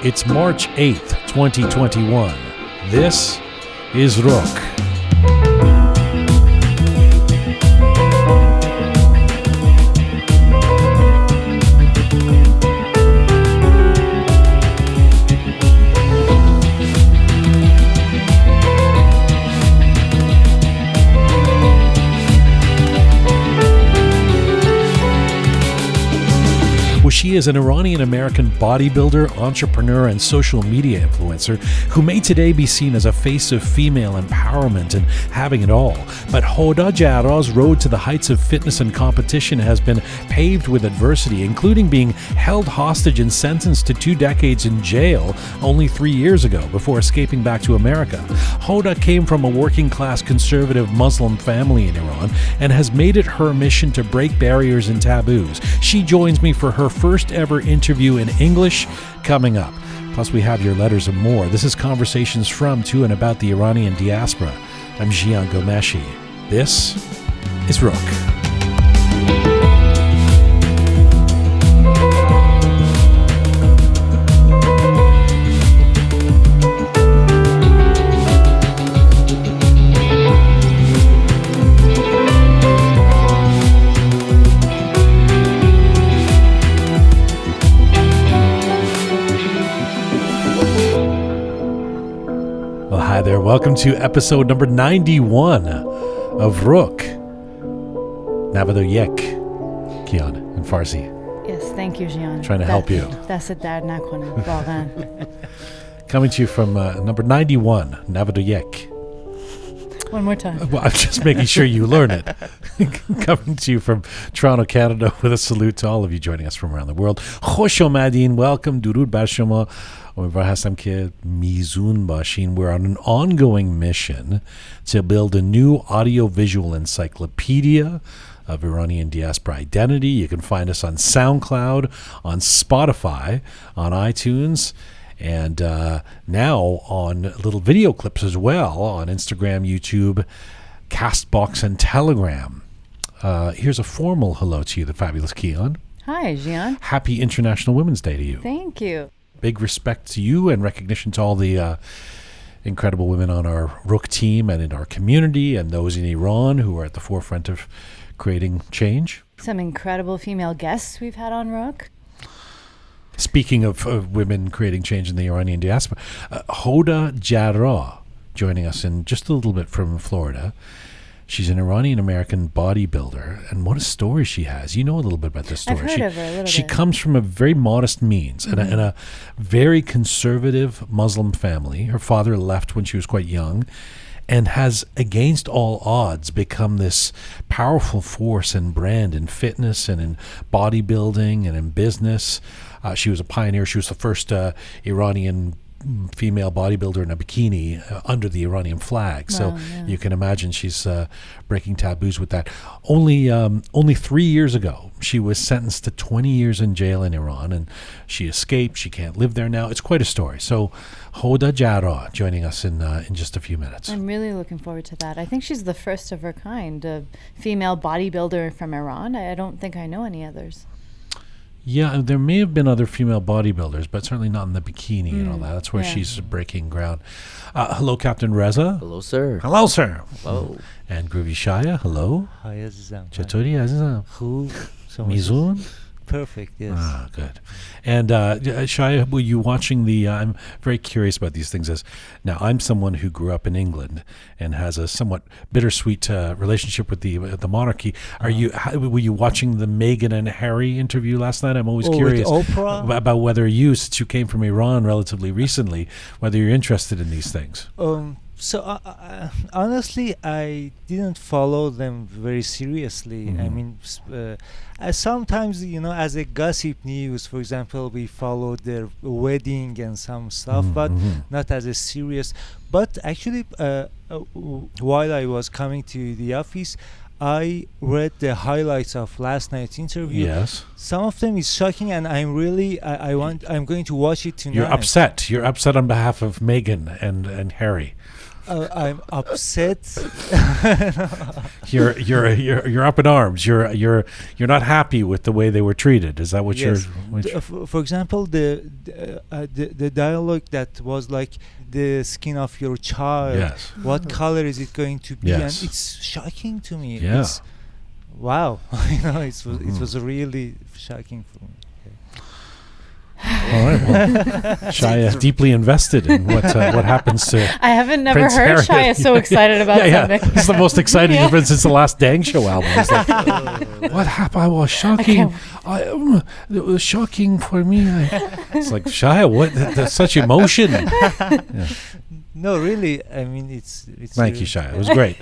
It's March 8th, 2021. This is Roqe. She is an Iranian-American bodybuilder, entrepreneur, and social media influencer who may today be seen as a face of female empowerment and having it all. But Hoda Jarrah's road to the heights of fitness and competition has been paved with adversity, including being held hostage and sentenced to 2 decades in jail only 3 years ago before escaping back to America. Hoda came from a working-class conservative Muslim family in Iran and has made it her mission to break barriers and taboos. She joins me for her first ever interview in English coming up. Plus, we have your letters and more. This is Conversations from, to, and about the Iranian diaspora. I'm Jian Ghomeshi. This is Roqe. Hi there, welcome to episode number 91 of Roqe. Navado Yek, Kian, in Farsi. Yes, thank you, Jian. Trying to help you. Coming to you from number 91, Navado Yek. One more time. Well, I'm just making sure you learn it. Coming to you from Toronto, Canada, with a salute to all of you joining us from around the world. Khosh omadin, welcome, durud bar shoma. We're on an ongoing mission to build a new audio-visual encyclopedia of Iranian diaspora identity. You can find us on SoundCloud, on Spotify, on iTunes, and now on little video clips as well on Instagram, YouTube, Castbox, and Telegram. Here's a formal hello to you, the fabulous Kian. Hi, Jian. Happy International Women's Day to you. Thank you. Big respect to you and recognition to all the incredible women on our Roqe team and in our community and those in Iran who are at the forefront of creating change. Some incredible female guests we've had on Roqe. Speaking of women creating change in the Iranian diaspora, Hoda Jarrah joining us in just a little bit from Florida. She's an Iranian-American bodybuilder, and what a story she has. You know a little bit about this story. I've heard of her a little She bit. comes from a very modest means and a very conservative Muslim family. Her father left when she was quite young and has, against all odds, become this powerful force and brand in fitness and in bodybuilding and in business. She was a pioneer. She was the first Iranian female bodybuilder in a bikini under the Iranian flag. So you can imagine she's breaking taboos with that. Only 3 years ago, she was sentenced to 20 years in jail in Iran, and she escaped. She can't live there now. It's quite a story. So Hoda Jarrah joining us in just a few minutes. I'm really looking forward to that. I think she's the first of her kind, a female bodybuilder from Iran. I don't think I know any others. Yeah, there may have been other female bodybuilders, but certainly not in the bikini and all that. That's where she's breaking ground. Hello, Captain Reza. Hello, sir. Hello, sir. Hello. And Groovy Shaya. Hello. Hi, Azizam. Chatori, Azizam. Mizun. Perfect, yes. Ah, good. And Shaya, were you watching the? I'm very curious about these things. Now, I'm someone who grew up in England and has a somewhat bittersweet relationship with the monarchy. Were you watching the Meghan and Harry interview last night? I'm always curious about whether you, since you came from Iran relatively recently, whether you're interested in these things. So honestly, I didn't follow them very seriously. I mean, sometimes, as a gossip news, for example, we followed their wedding and some stuff, but not as a serious. But actually, while I was coming to the office, I read the highlights of last night's interview. Yes. Some of them is shocking, and I'm really, I'm going to watch it tonight. You're upset. You're upset on behalf of Meghan and Harry. I'm upset. You're up in arms. You're not happy with the way they were treated. Is that what Yes. you're? For example, the dialogue that was like the skin of your child. Yes. What color is it going to be? Yes. And it's shocking to me. Yeah. It's, wow. It was really shocking for me. All right. Well, Shia deeply invested in what happens to. I haven't never Prince heard Harry. Shia so excited about something. This is the most excited Yeah. he's been since the last Dang Show album. It's like, what happened? I was shocking. It was shocking for me. It's like, Shia, what? There's such emotion. Yeah. No, really. I mean, it's. Thank you, Shia. It was great.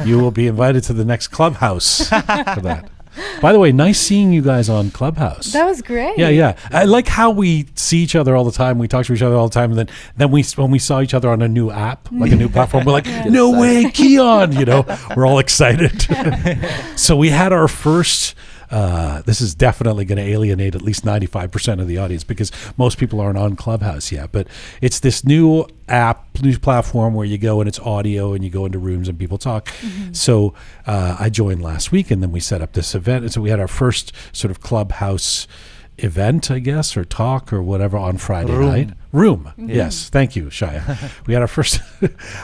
You will be invited to the next Clubhouse for that. By the way, nice seeing you guys on Clubhouse. That was great. Yeah. I like how we see each other all the time. We talk to each other all the time, and then when we saw each other on a new app, like a new platform, we're like, no way, Keon! We're all excited. So we had our first. This is definitely going to alienate at least 95% of the audience because most people aren't on Clubhouse yet. But it's this new app, new platform where you go and it's audio and you go into rooms and people talk. Mm-hmm. So I joined last week and then we set up this event. And so we had our first sort of Clubhouse event, I guess, or talk or whatever on Friday night. Room. Mm-hmm. Yes. Thank you, Shia. We had our first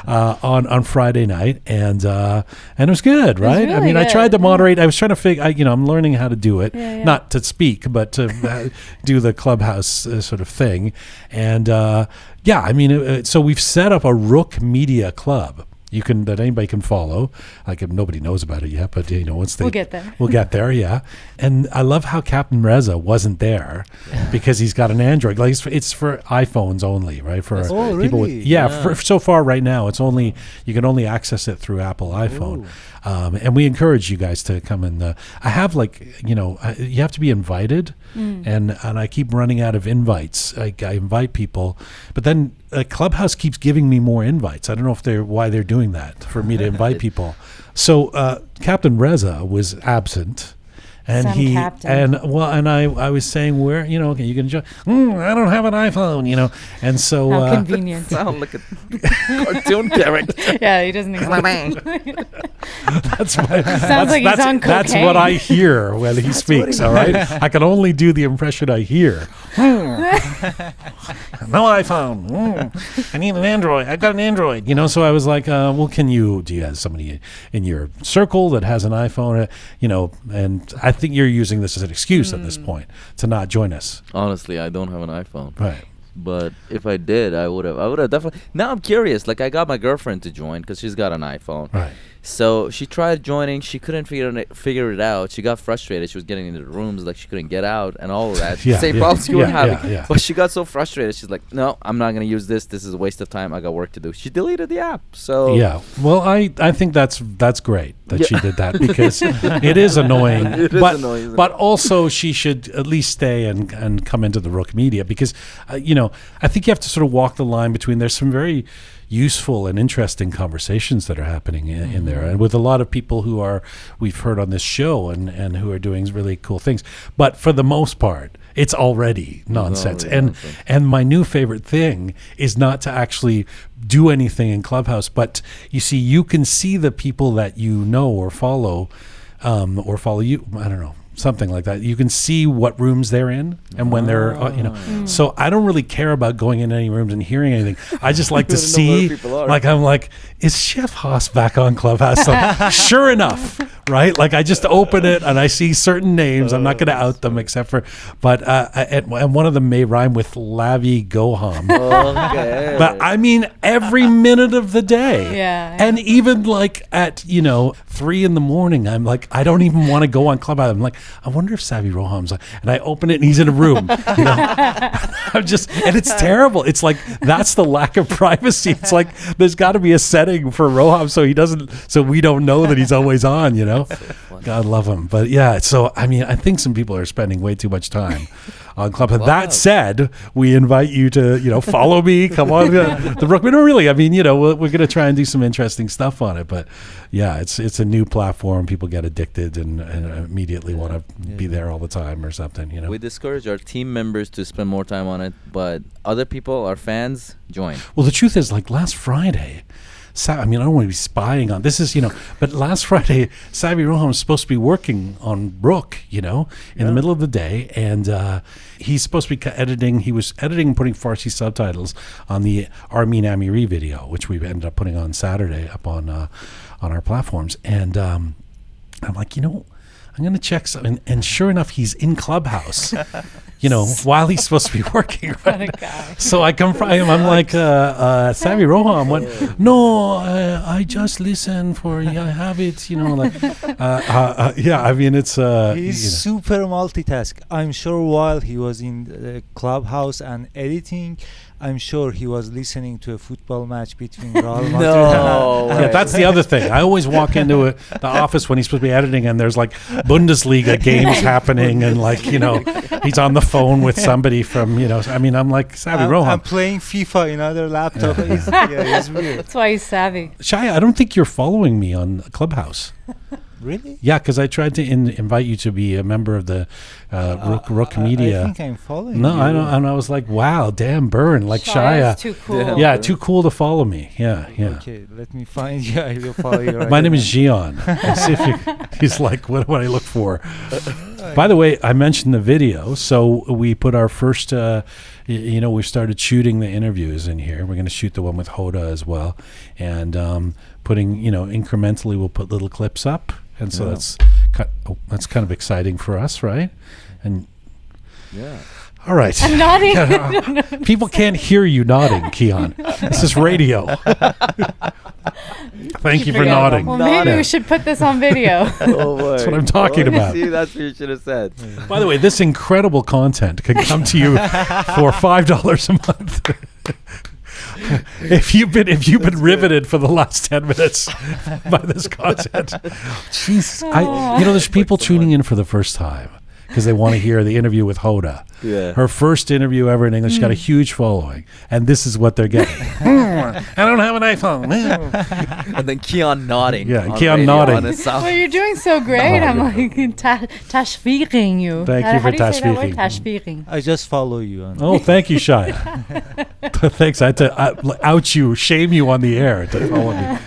on Friday night and it was good, right? Really I mean, good. I tried to moderate. I was trying to figure, I'm learning how to do it, not to speak, but to do the Clubhouse sort of thing. And so we've set up a Roqe Media Club. That anybody can follow. Like nobody knows about it yet, but once we'll get there. We'll get there, yeah. And I love how Captain Reza wasn't there because he's got an Android. Like it's for iPhones only, right? For people with so far right now, you can only access it through Apple iPhone. And we encourage you guys to come and I have you have to be invited, and I keep running out of invites. I invite people, but then Clubhouse keeps giving me more invites. I don't know why they're doing that for me to invite people. So Captain Reza was absent. And I was saying where you can join. I don't have an iPhone, and so how convenient. Sound like a cartoon character. Yeah, he doesn't exactly. Sounds like he's on cocaine. That's what I hear when he speaks. All right, I can only do the impression I hear. No iPhone. I need an Android. I got an Android. So I was like, well, do you have somebody in your circle that has an iPhone? And I think you're using this as an excuse at this point to not join us. Honestly, I don't have an iPhone. Right. But if I did, I would have definitely. Now I'm curious. Like I got my girlfriend to join because she's got an iPhone. Right. So she tried joining. She couldn't figure it out. She got frustrated. She was getting into the rooms like she couldn't get out and all of that. Same problems you were having. Yeah. But she got so frustrated. She's like, no, I'm not going to use this. This is a waste of time. I got work to do. She deleted the app. So yeah. Well, I think that's great that she did that because it is annoying. It is annoying. But also she should at least stay and come into the Roqe Media because, I think you have to sort of walk the line between there's some very useful and interesting conversations that are happening in there, and with a lot of people who we've heard on this show and who are doing really cool things. But for the most part, it's already nonsense. And my new favorite thing is not to actually do anything in Clubhouse, but you can see the people that or follow you. I don't know. Something like that. You can see what rooms they're in and when they're, So I don't really care about going in any rooms and hearing anything. I just like to see, I'm like, is Chef Haas back on Clubhouse? So, sure enough, right? Like I just open it and I see certain names. I'm not going to out them except for, but and one of them may rhyme with Lavi Goham. Okay. But I mean, every minute of the day. Yeah. And even like at 3 a.m, I'm like, I don't even want to go on Clubhouse. I'm like, I wonder if Savi Roham's on. And I open it and he's in a room. I'm just, and it's terrible. It's like, that's the lack of privacy. It's like, there's got to be a setting for Roham so we don't know that he's always on, God love him. But yeah, so, I mean, I think some people are spending way too much time on Clubhouse. That said, we invite you to, follow me, come on the Roqe. No, really, I mean, we're going to try and do some interesting stuff on it. But yeah, it's a new platform. People get addicted and immediately want to be there all the time or something, We discourage our team members to spend more time on it, but other people, our fans, join. Well, the truth is, like last Friday, I mean, I don't want to be spying on this. But last Friday, Savi Roham was supposed to be working on Roqe, in the middle of the day, and he's supposed to be editing. He was editing and putting Farsi subtitles on the Armin Amiri video, which we ended up putting on Saturday up on our platforms. And I'm like, I'm going to check something. And sure enough, he's in Clubhouse, while he's supposed to be working. Right? So I confront him. I'm like, Savi Roham went, no, I just listen I have it, yeah, I mean, it's... he's super multitask. I'm sure while he was in Clubhouse and editing, I'm sure he was listening to a football match between Real Madrid. No. Yeah, that's the other thing. I always walk into the office when he's supposed to be editing, and there's like Bundesliga games happening, and he's on the phone with somebody from I'm like, Savi Roham. I'm playing FIFA in other laptop. It's weird. That's why he's savvy. Shaya, I don't think you're following me on Clubhouse. Really? Yeah, because I tried to invite you to be a member of the Roqe Media. I think I'm following No, you. I don't. And I was like, wow, damn, burn, like Shaya. Too cool. Yeah, too cool to follow me. Yeah. Okay, let me find you. I will follow you. My name is Jian. See if he's like, what do I look for? By the way, I mentioned the video. So we put our first, we started shooting the interviews in here. We're going to shoot the one with Hoda as well. And putting, incrementally, we'll put little clips up. And so that's kind of exciting for us, right? And yeah. All right. I'm nodding. People can't hear you nodding, Kian. This is radio. Thank you for nodding. Well, maybe we should put this on video. Oh, boy. That's what I'm talking about. See, that's what you should have said. By the way, this incredible content can come to you for $5 a month. If you've been riveted for the last 10 minutes by this content, Jesus, there's people tuning in for the first time because they want to hear the interview with Hoda. Yeah. Her first interview ever in English. Got a huge following, and this is what they're getting. I don't have an iPhone. And then Kian nodding. Yeah, Kian nodding. Well, you're doing so great. I'm like tashfiqing you. Thank you for tashfiqing. Tashfiqing. I just follow you. Oh, thank you, Shaya. Thanks. I had to out you, shame you on the air to follow me.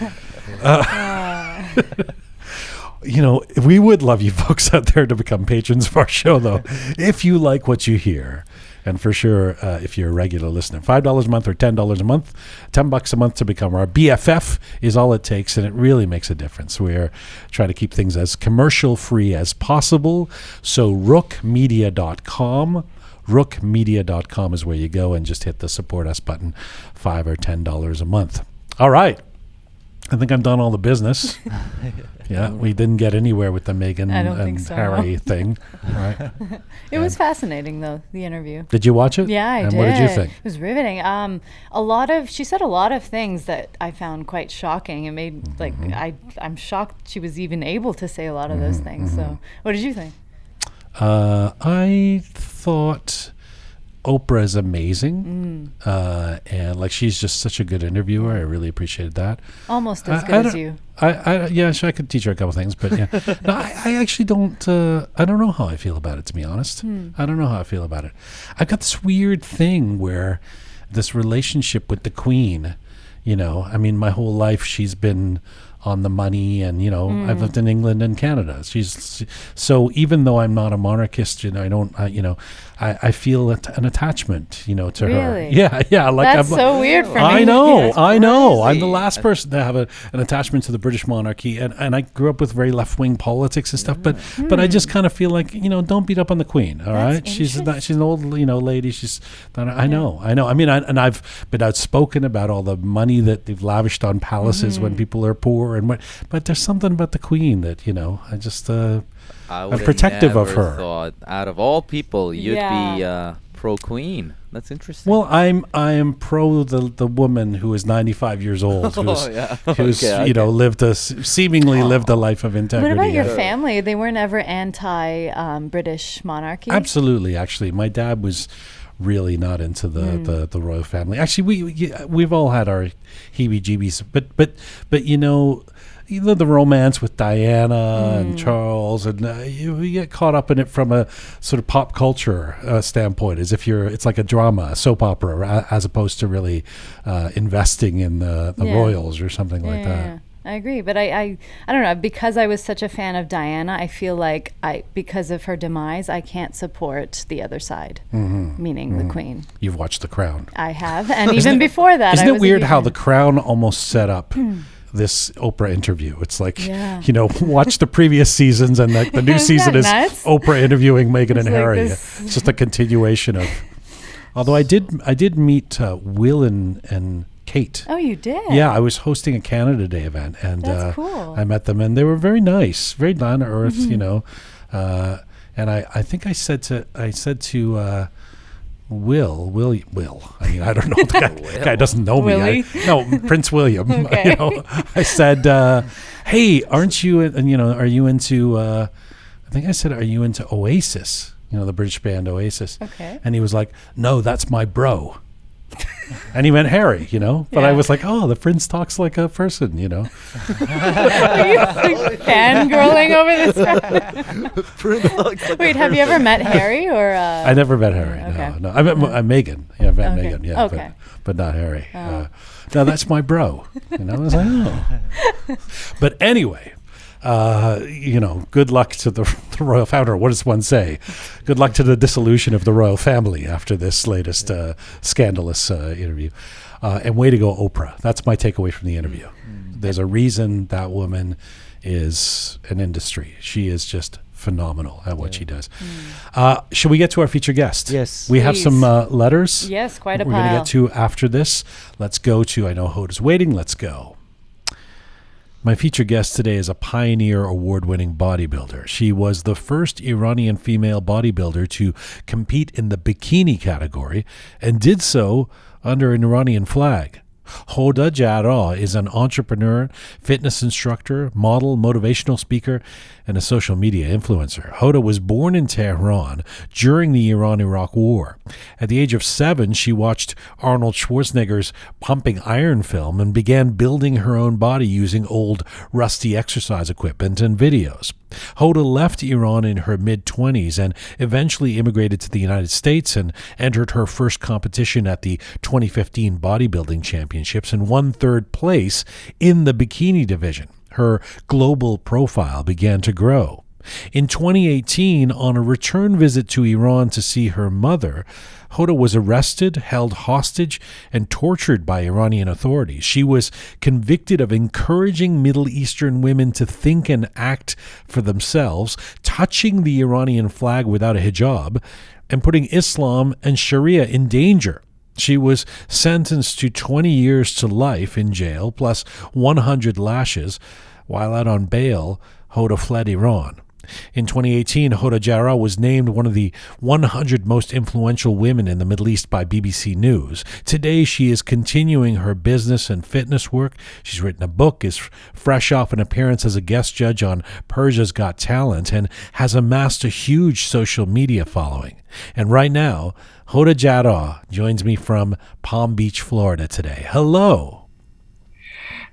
We would love you folks out there to become patrons of our show, though, if you like what you hear. And for sure, if you're a regular listener, $5 a month or $10 a month, $10 a month to become our BFF is all it takes, and it really makes a difference. We're trying to keep things as commercial-free as possible. So roqemedia.com. roqemedia.com is where you go and just hit the support us button, $5 or $10 a month. All right. I think I'm done all the business. Yeah, we didn't get anywhere with the Meghan and Harry thing. Right? It was fascinating, though, the interview. Did you watch it? Yeah, I did. And what did you think? It was riveting. She said a lot of things that I found quite shocking. It made, I'm shocked she was even able to say a lot of those things. So what did you think? I thought Oprah is amazing, and she's just such a good interviewer. I really appreciated that. Almost as good as you. I could teach her a couple things, but yeah. No, I actually don't. I don't know how I feel about it, to be honest. I don't know how I feel about it. I've got this weird thing where this relationship with the Queen. I mean, my whole life she's been on the money, and I've lived in England and Canada. So even though I'm not a monarchist, I don't. I feel an attachment, to her. Yeah. That's so weird for me. I know. I'm the last person to have an attachment to the British monarchy, and I grew up with very left-wing politics and stuff. But I just kind of feel like don't beat up on the Queen. All right, she's an old lady. I know. I mean, I've been outspoken about all the money that they've lavished on palaces when people are poor, but there's something about the Queen that I just. I'm protective of her. Thought out of all people you'd be pro Queen. That's interesting. Well, I'm pro the woman who is 95 years old, who's lived a life of integrity. What about your family? They weren't ever anti-British monarchy? Absolutely. Actually, my dad was really not into the royal family. Actually, we've all had our heebie-jeebies, but the romance with Diana and Charles, and you get caught up in it from a sort of pop culture standpoint, as if it's like a drama, a soap opera, as opposed to really investing in the royals or something like that. Yeah. I agree, but I don't know, because I was such a fan of Diana, I feel like because of her demise, I can't support the other side, meaning the Queen. You've watched The Crown. I have, and even before that, isn't it weird how The Crown almost set up this Oprah interview? It's like, watch the previous seasons, and the new season is Oprah interviewing Meghan and Harry. It's just a continuation of. Although I did meet Will and Kate. Oh, you did? Yeah, I was hosting a Canada Day event, and that's cool. I met them, and they were very nice, very down to earth, and I think I said to Will. I mean, I don't know. The guy doesn't know me. No, Prince William. Okay. I said, "Hey, aren't you? And are you into?" I think I said, "Are you into Oasis? The British band Oasis." Okay. And he was like, "No, that's my bro." And he meant Harry, but I was like, oh, the prince talks like a person, Are you fangirling over this? Wait, have you ever met Harry or? I never met Harry. Okay. No. I met Meghan. Yeah, I met Meghan. Yeah, okay. but not Harry. No, that's my bro. I was like, oh. But anyway. Good luck to the royal founder. What does one say? Good luck to the dissolution of the royal family after this latest scandalous interview. And way to go, Oprah. That's my takeaway from the interview. There's a reason that woman is an industry. She is just phenomenal at what she does. Should we get to our featured guest? Yes. We have some letters. Yes, quite a We're pile. going to get to after this. Let's go to, I know Hoda's waiting. Let's go. My featured guest today is a Pioneer Award-winning bodybuilder. She was the first Iranian female bodybuilder to compete in the bikini category and did so under an Iranian flag. Hoda Jarrah is an entrepreneur, fitness instructor, model, motivational speaker, and a social media influencer. Hoda was born in Tehran during the Iran-Iraq War. At the age of 7, she watched Arnold Schwarzenegger's Pumping Iron film and began building her own body using old, rusty exercise equipment and videos. Hoda left Iran in her mid-20s and eventually immigrated to the United States and entered her first competition at the 2015 bodybuilding championships and won 3rd place in the bikini division. Her global profile began to grow. In 2018, on a return visit to Iran to see her mother, Hoda was arrested, held hostage, and tortured by Iranian authorities. She was convicted of encouraging Middle Eastern women to think and act for themselves, touching the Iranian flag without a hijab, and putting Islam and Sharia in danger. She was sentenced to 20 years to life in jail, plus 100 lashes. While out on bail, Hoda fled Iran. In 2018, Hoda Jarrah was named one of the 100 most influential women in the Middle East by BBC News. Today, she is continuing her business and fitness work. She's written a book, is fresh off an appearance as a guest judge on Persia's Got Talent, and has amassed a huge social media following. And right now, Hoda Jarrah joins me from Palm Beach, Florida today. Hello.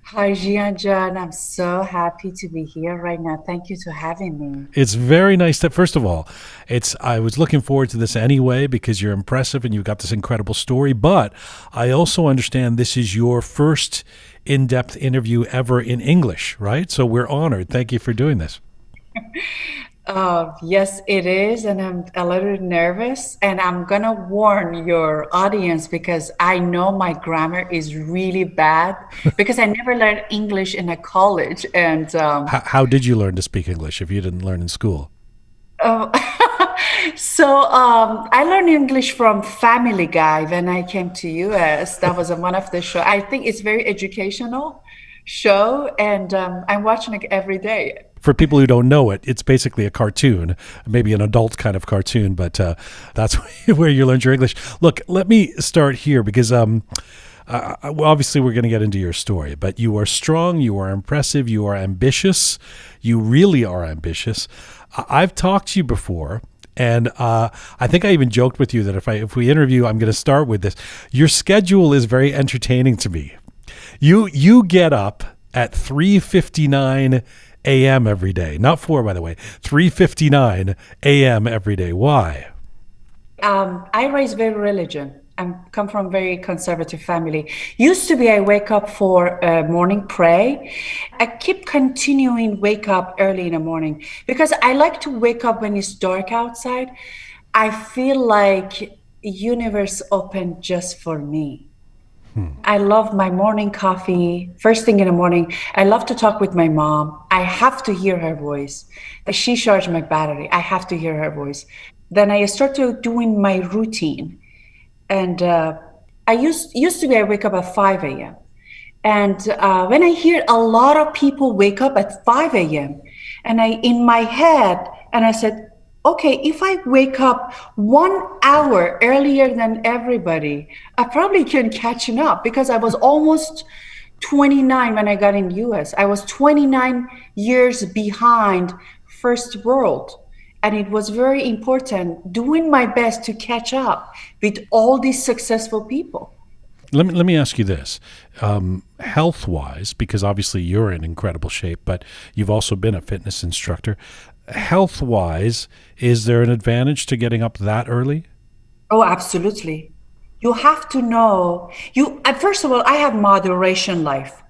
Hi, Jian. I'm so happy to be here right now. Thank you for having me. It's very nice that, first of all, I was looking forward to this anyway because you're impressive and you've got this incredible story. But I also understand this is your first in-depth interview ever in English, right? So we're honored. Thank you for doing this. Yes, it is. And I'm a little nervous. And I'm going to warn your audience because I know my grammar is really bad because I never learned English in a college. And how did you learn to speak English if you didn't learn in school? So I learned English from Family Guy when I came to US. That was one of the show. I think it's very educational show. And I'm watching it every day. For people who don't know it, it's basically a cartoon, maybe an adult kind of cartoon, but that's where you learned your English. Look, let me start here because obviously we're going to get into your story, but you are strong, you are impressive, you are ambitious. You really are ambitious. I've talked to you before, and I think I even joked with you that if we interview, I'm going to start with this. Your schedule is very entertaining to me. You get up at 3:59 a.m. every day. Not 4, by the way. 3:59 a.m. every day. Why? I raised very religion. I come from a very conservative family. Used to be I wake up for morning pray. I keep continuing wake up early in the morning because I like to wake up when it's dark outside. I feel like universe opened just for me. I love my morning coffee. First thing in the morning, I love to talk with my mom. I have to hear her voice. She charged my battery. I have to hear her voice. Then I started doing my routine. And I used to be, I wake up at 5 a.m. And when I hear a lot of people wake up at 5 a.m. and in my head, and I said, okay, if I wake up 1 hour earlier than everybody, I probably can catch up because I was almost 29 when I got in US. I was 29 years behind first world. And it was very important doing my best to catch up with all these successful people. Let me ask you this. Health-wise, because obviously you're in incredible shape, but you've also been a fitness instructor. Health-wise, is there an advantage to getting up that early? Oh, absolutely. You have to know, first of all, I have moderation life.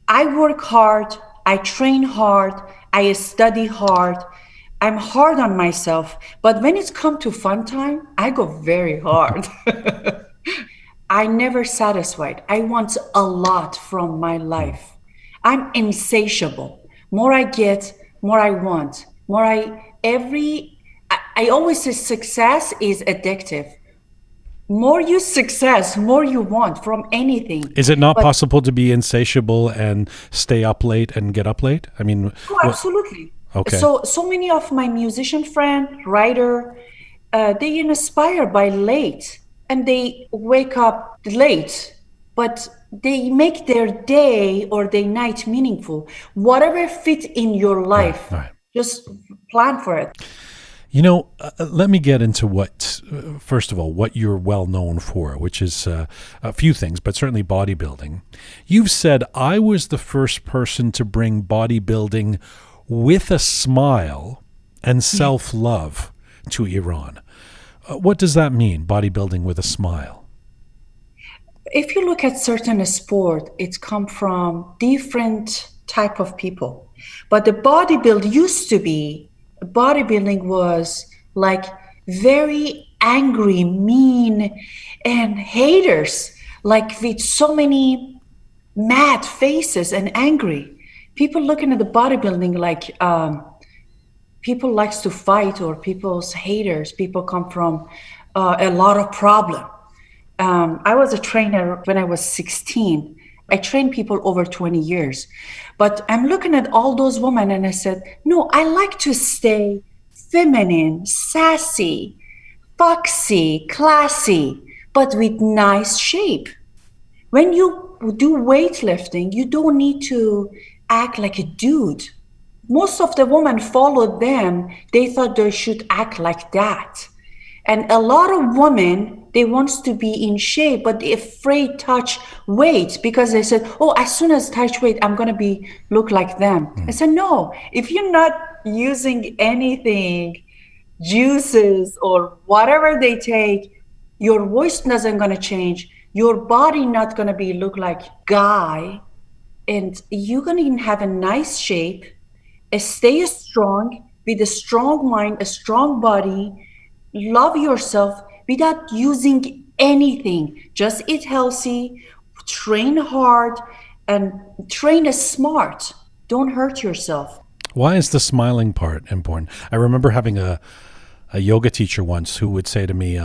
I work hard, I train hard, I study hard. I'm hard on myself, but when it's come to fun time, I go very hard. I never satisfied. I want a lot from my life. I'm insatiable. More I get, more I want. I always say success is addictive. More you success, more you want from anything. Is it not possible to be insatiable and stay up late and get up late? I mean, absolutely. Okay. So many of my musician friend, writer, they inspire by late and they wake up late, but they make their day or their night meaningful. Whatever fits in your life, right. Just plan for it. You know, let me get into first of all, what you're well known for, which is a few things, but certainly bodybuilding. You've said, I was the first person to bring bodybuilding with a smile and self-love to Iran. What does that mean, bodybuilding with a smile? If you look at certain sport, it's come from different type of people. But the bodybuilding was like very angry, mean, and haters, like with so many mad faces and angry. People looking at the bodybuilding like people likes to fight or people's haters. People come from a lot of problem. I was a trainer when I was 16. I trained people over 20 years. But I'm looking at all those women and I said, no, I like to stay feminine, sassy, foxy, classy, but with nice shape. When you do weightlifting, you don't need to act like a dude. Most of the women followed them. They thought they should act like that. And a lot of women, they wants to be in shape, but they're afraid touch weight because they said, oh, as soon as touch weight, I'm going to look like them. I said, no, if you're not using anything, juices or whatever they take, your voice doesn't going to change. Your body not going to look like guy. And you're going to have a nice shape, stay strong with a strong mind, a strong body, love yourself without using anything. Just eat healthy, train hard, and train smart. Don't hurt yourself. Why is the smiling part important? I remember having a yoga teacher once who would say to me,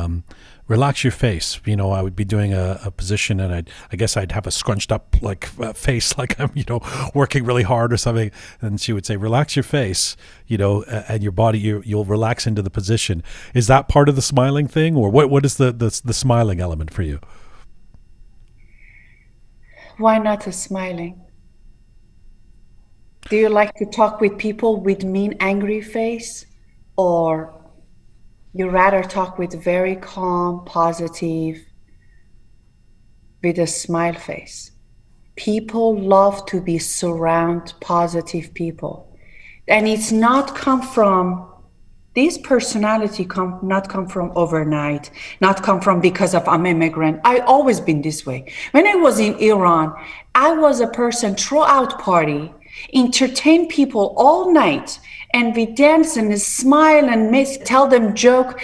relax your face. You know, I would be doing a position and I guess I'd have a scrunched up face like I'm, working really hard or something. And she would say, relax your face, and your body, you'll relax into the position. Is that part of the smiling thing, or what is the smiling element for you? Why not a smiling? Do you like to talk with people with mean, angry face, or you rather talk with very calm, positive, with a smile face? people love to be surround positive people. And it's not come from this personality not come from overnight, not come from because of I'm immigrant. I always been this way. When I was in Iran, I was a person throughout party, entertain people all night, and we dance and smile and tell them joke.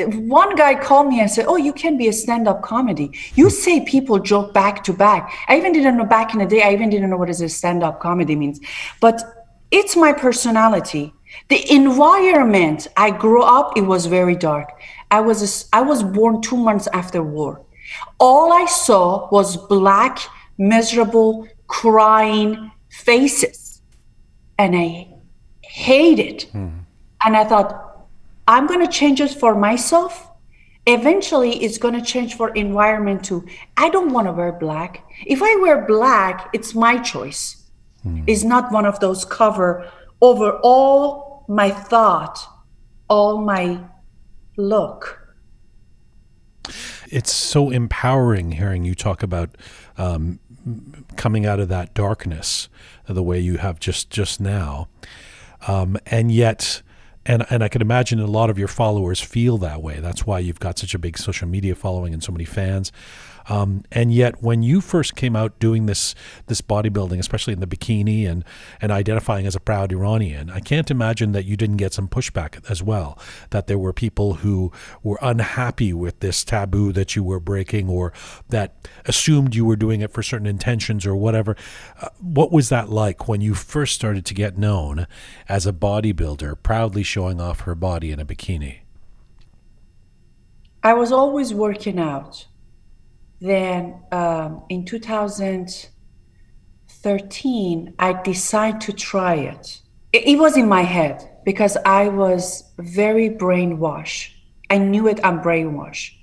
One guy called me and said, "Oh, you can be a stand-up comedy. You say people joke back to back." I even didn't know back in the day. I even didn't know what is a stand-up comedy means, but it's my personality. The environment I grew up, it was very dark. I was born 2 months after war. All I saw was black, miserable, crying faces, and I hated. And I thought, I'm going to change it for myself. Eventually, it's going to change for environment too. I don't want to wear black. If I wear black, it's my choice. It's not one of those cover over all my thought, all my look. It's so empowering hearing you talk about coming out of that darkness the way you have just now. And yet, and I can imagine a lot of your followers feel that way. That's why you've got such a big social media following and so many fans. And yet, when you first came out doing this bodybuilding, especially in the bikini and identifying as a proud Iranian, I can't imagine that you didn't get some pushback as well, that there were people who were unhappy with this taboo that you were breaking, or that assumed you were doing it for certain intentions or whatever. What was that like when you first started to get known as a bodybuilder, proudly showing off her body in a bikini? I was always working out. Then in 2013, I decided to try it. It was in my head because I was very brainwashed. I knew it, I'm brainwashed.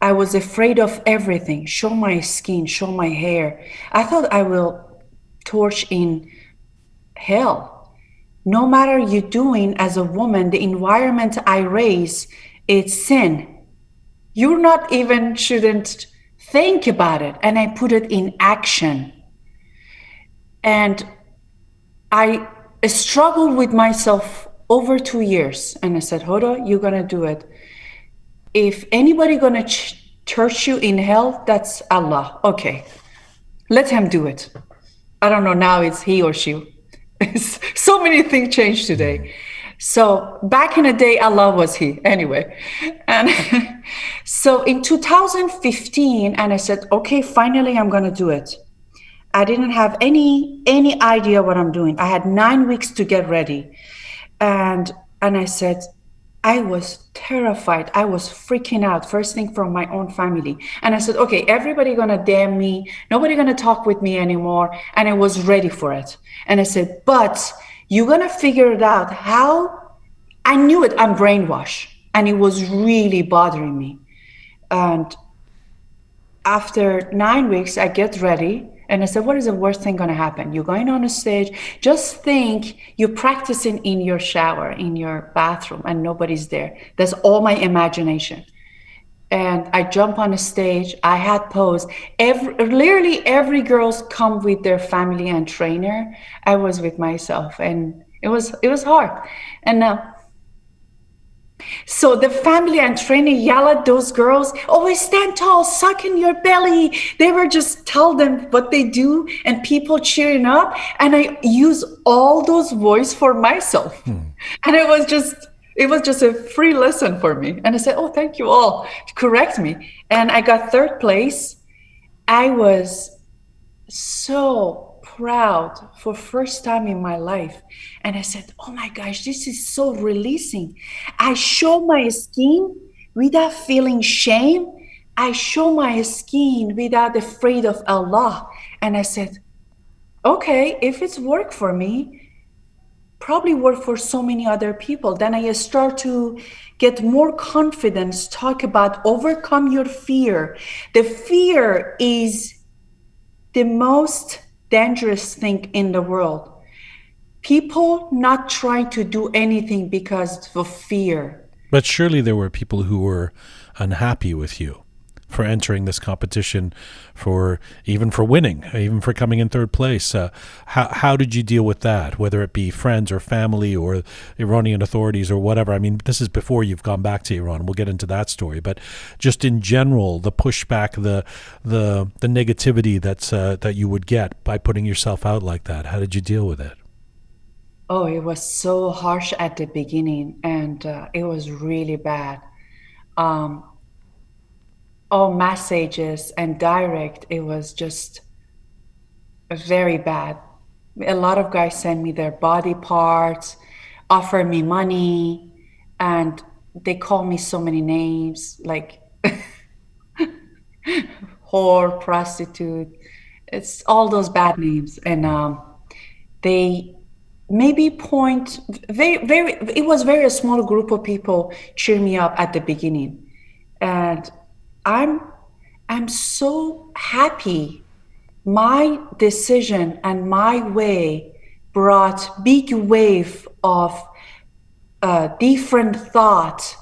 I was afraid of everything. Show my skin, show my hair. I thought I will torch in hell. No matter you're doing as a woman, the environment I raise, it's sin. You're not even shouldn't think about it. And I put it in action. And I struggled with myself over 2 years. And I said, Hoda, you're going to do it. If anybody going to torture you in hell, that's Allah. Okay, let him do it. I don't know, now it's he or she. So many things changed today. So back in the day, Allah was he anyway. And so in 2015, and I said, okay, finally I'm going to do it. I didn't have any idea what I'm doing. I had 9 weeks to get ready. And I said, I was terrified. I was freaking out, first thing from my own family. And I said, okay, everybody going to damn me. Nobody going to talk with me anymore. And I was ready for it. And I said, but you're going to figure it out how. I knew it, I'm brainwashed. And it was really bothering me. And after 9 weeks, I get ready. And I said, what is the worst thing going to happen? You're going on a stage. Just think you're practicing in your shower, in your bathroom, and nobody's there. That's all my imagination. And I jump on a stage. I had pose. Literally every girl's come with their family and trainer. I was with myself, and it was hard. And so the family and trainer yell at those girls, always stand tall, suck in your belly. They were just tell them what they do, and people cheering up. And I use all those voice for myself. And it was just a free lesson for me. And I said, oh, thank you all to correct me. And I got third place. I was so proud for first time in my life. And I said, oh my gosh, this is so releasing. I show my skin without feeling shame. I show my skin without afraid of Allah. And I said, okay, if it's work for me, probably work for so many other people. Then I start to get more confidence, talk about overcome your fear. The fear is the most dangerous thing in the world. People not trying to do anything because of fear. But surely there were people who were unhappy with you for entering this competition, for winning, even for coming in third place. How did you deal with that, whether it be friends or family or Iranian authorities or whatever? I mean, this is before you've gone back to Iran. We'll get into that story, but just in general, the pushback, the negativity that you would get by putting yourself out like that. How did you deal with it? Oh, it was so harsh at the beginning, and it was really bad. Um, all messages and direct, it was just very bad. A lot of guys send me their body parts, offer me money, and they call me so many names like whore, prostitute. It's all those bad names, and they maybe point very. It was very a small group of people cheer me up at the beginning, and I'm I'm so happy. My decision and my way brought big wave of different thought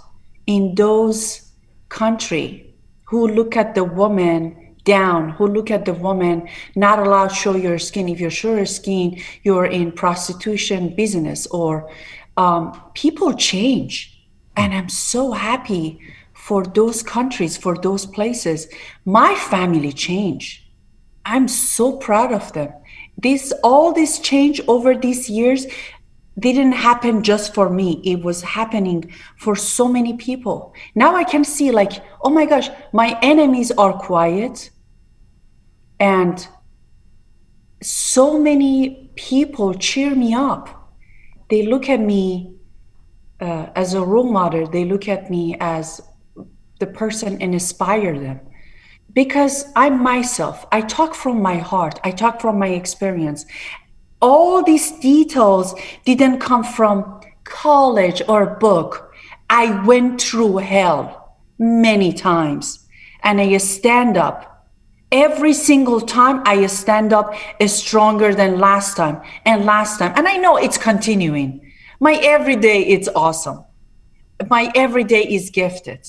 in those country who look at the woman down, who look at the woman not allowed to show your skin. If you show your skin, you're in prostitution business, or people change. And I'm so happy for those countries, for those places. My family changed. I'm so proud of them. All this change over these years didn't happen just for me. It was happening for so many people. Now I can see like, oh my gosh, my enemies are quiet, and so many people cheer me up. They look at me as a role model. They look at me as the person and inspire them. Because I'm myself. I talk from my heart. I talk from my experience. All these details didn't come from college or book. I went through hell many times, and I stand up. Every single time I stand up is stronger than last time and last time. And I know it's continuing. My everyday is awesome. My everyday is gifted.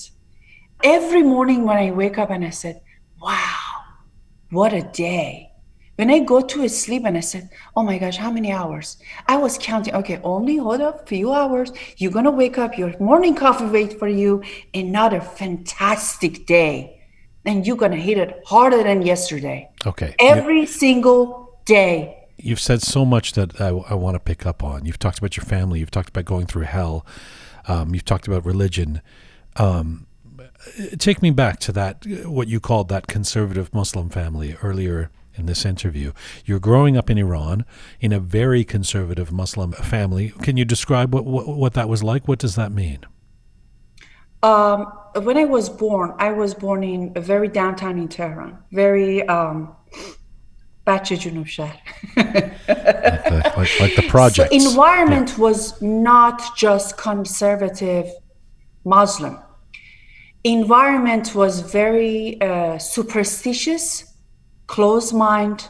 Every morning when I wake up and I said, wow, what a day. When I go to sleep and I said, oh my gosh, how many hours? I was counting, okay, only hold up, few hours. You're gonna wake up, your morning coffee wait for you, another fantastic day. And you're gonna hit it harder than yesterday. Okay. Every single day. You've said so much that I want to pick up on. You've talked about your family. You've talked about going through hell. You've talked about religion. Take me back to that, what you called that conservative Muslim family earlier in this interview. You're growing up in Iran in a very conservative Muslim family. Can you describe what that was like? What does that mean? When I was born in a very downtown in Tehran, very Bache Junub Shahr. like the projects. So environment was not just conservative Muslim. Environment was very superstitious, closed mind,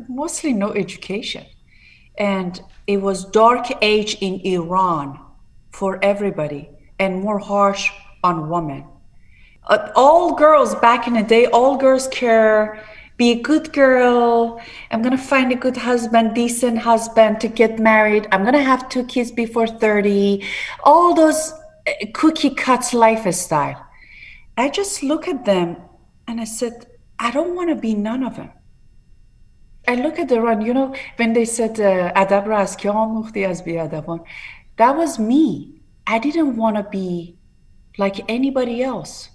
mostly no education. And it was dark age in Iran for everybody, and more harsh on women. All girls back in the day, all girls care, be a good girl. I'm gonna find a good husband, decent husband to get married. I'm gonna have 2 kids before 30. All those cookie cuts lifestyle. I just look at them and I said, I don't want to be none of them. I look at the run, when they said adab ra az ki amukhti az biadaban, that was me. I didn't want to be like anybody else.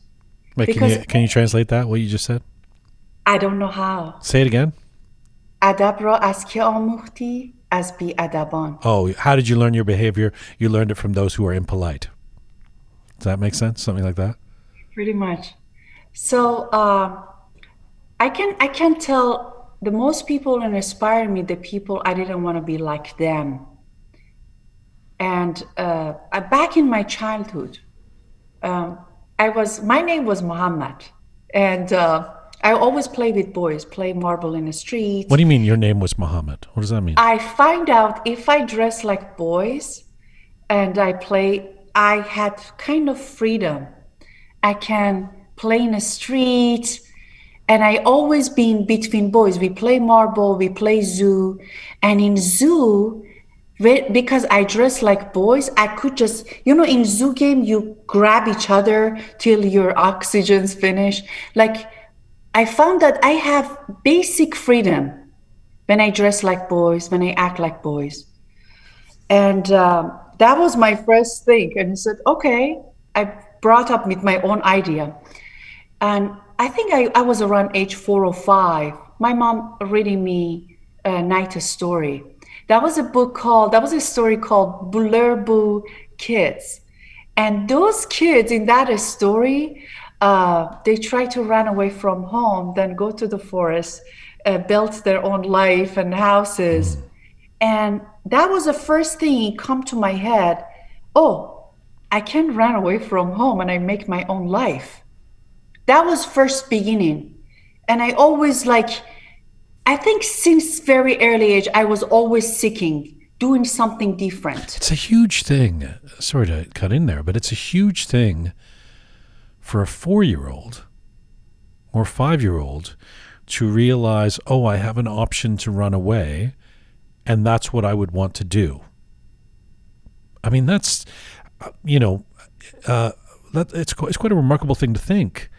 Wait, can you translate that, what you just said? I don't know how. Say it again. Adab ra az ki amukhti az biadaban. Oh, how did you learn your behavior? You learned it from those who are impolite. Does that make sense? Something like that? Pretty much. So I can tell the most people that inspire me, the people I didn't want to be like them. And back in my childhood, my name was Muhammad, and I always play with boys, play marble in the street. What do you mean your name was Muhammad? What does that mean? I find out if I dress like boys and I had kind of freedom. I can play in the street. And I always been between boys. We play marble, we play zoo. And in zoo, because I dress like boys, I could just, in zoo game, you grab each other till your oxygen's finished. Like, I found that I have basic freedom when I dress like boys, when I act like boys. And that was my first thing. And I said, okay, I brought up with my own idea. And I think I was around age 4 or 5. My mom reading me Night a Story. That was a story called Bullerbu Kids. And those kids in that story, they try to run away from home, then go to the forest, build their own life and houses. And that was the first thing come to my head. Oh, I can run away from home and I make my own life. That was first beginning. And I always I think since very early age, I was always seeking, doing something different. It's a huge thing. Sorry to cut in there, but it's a huge thing for a 4-year-old or 5-year-old to realize, oh, I have an option to run away, and that's what I would want to do. I mean, that's, it's quite a remarkable thing to think.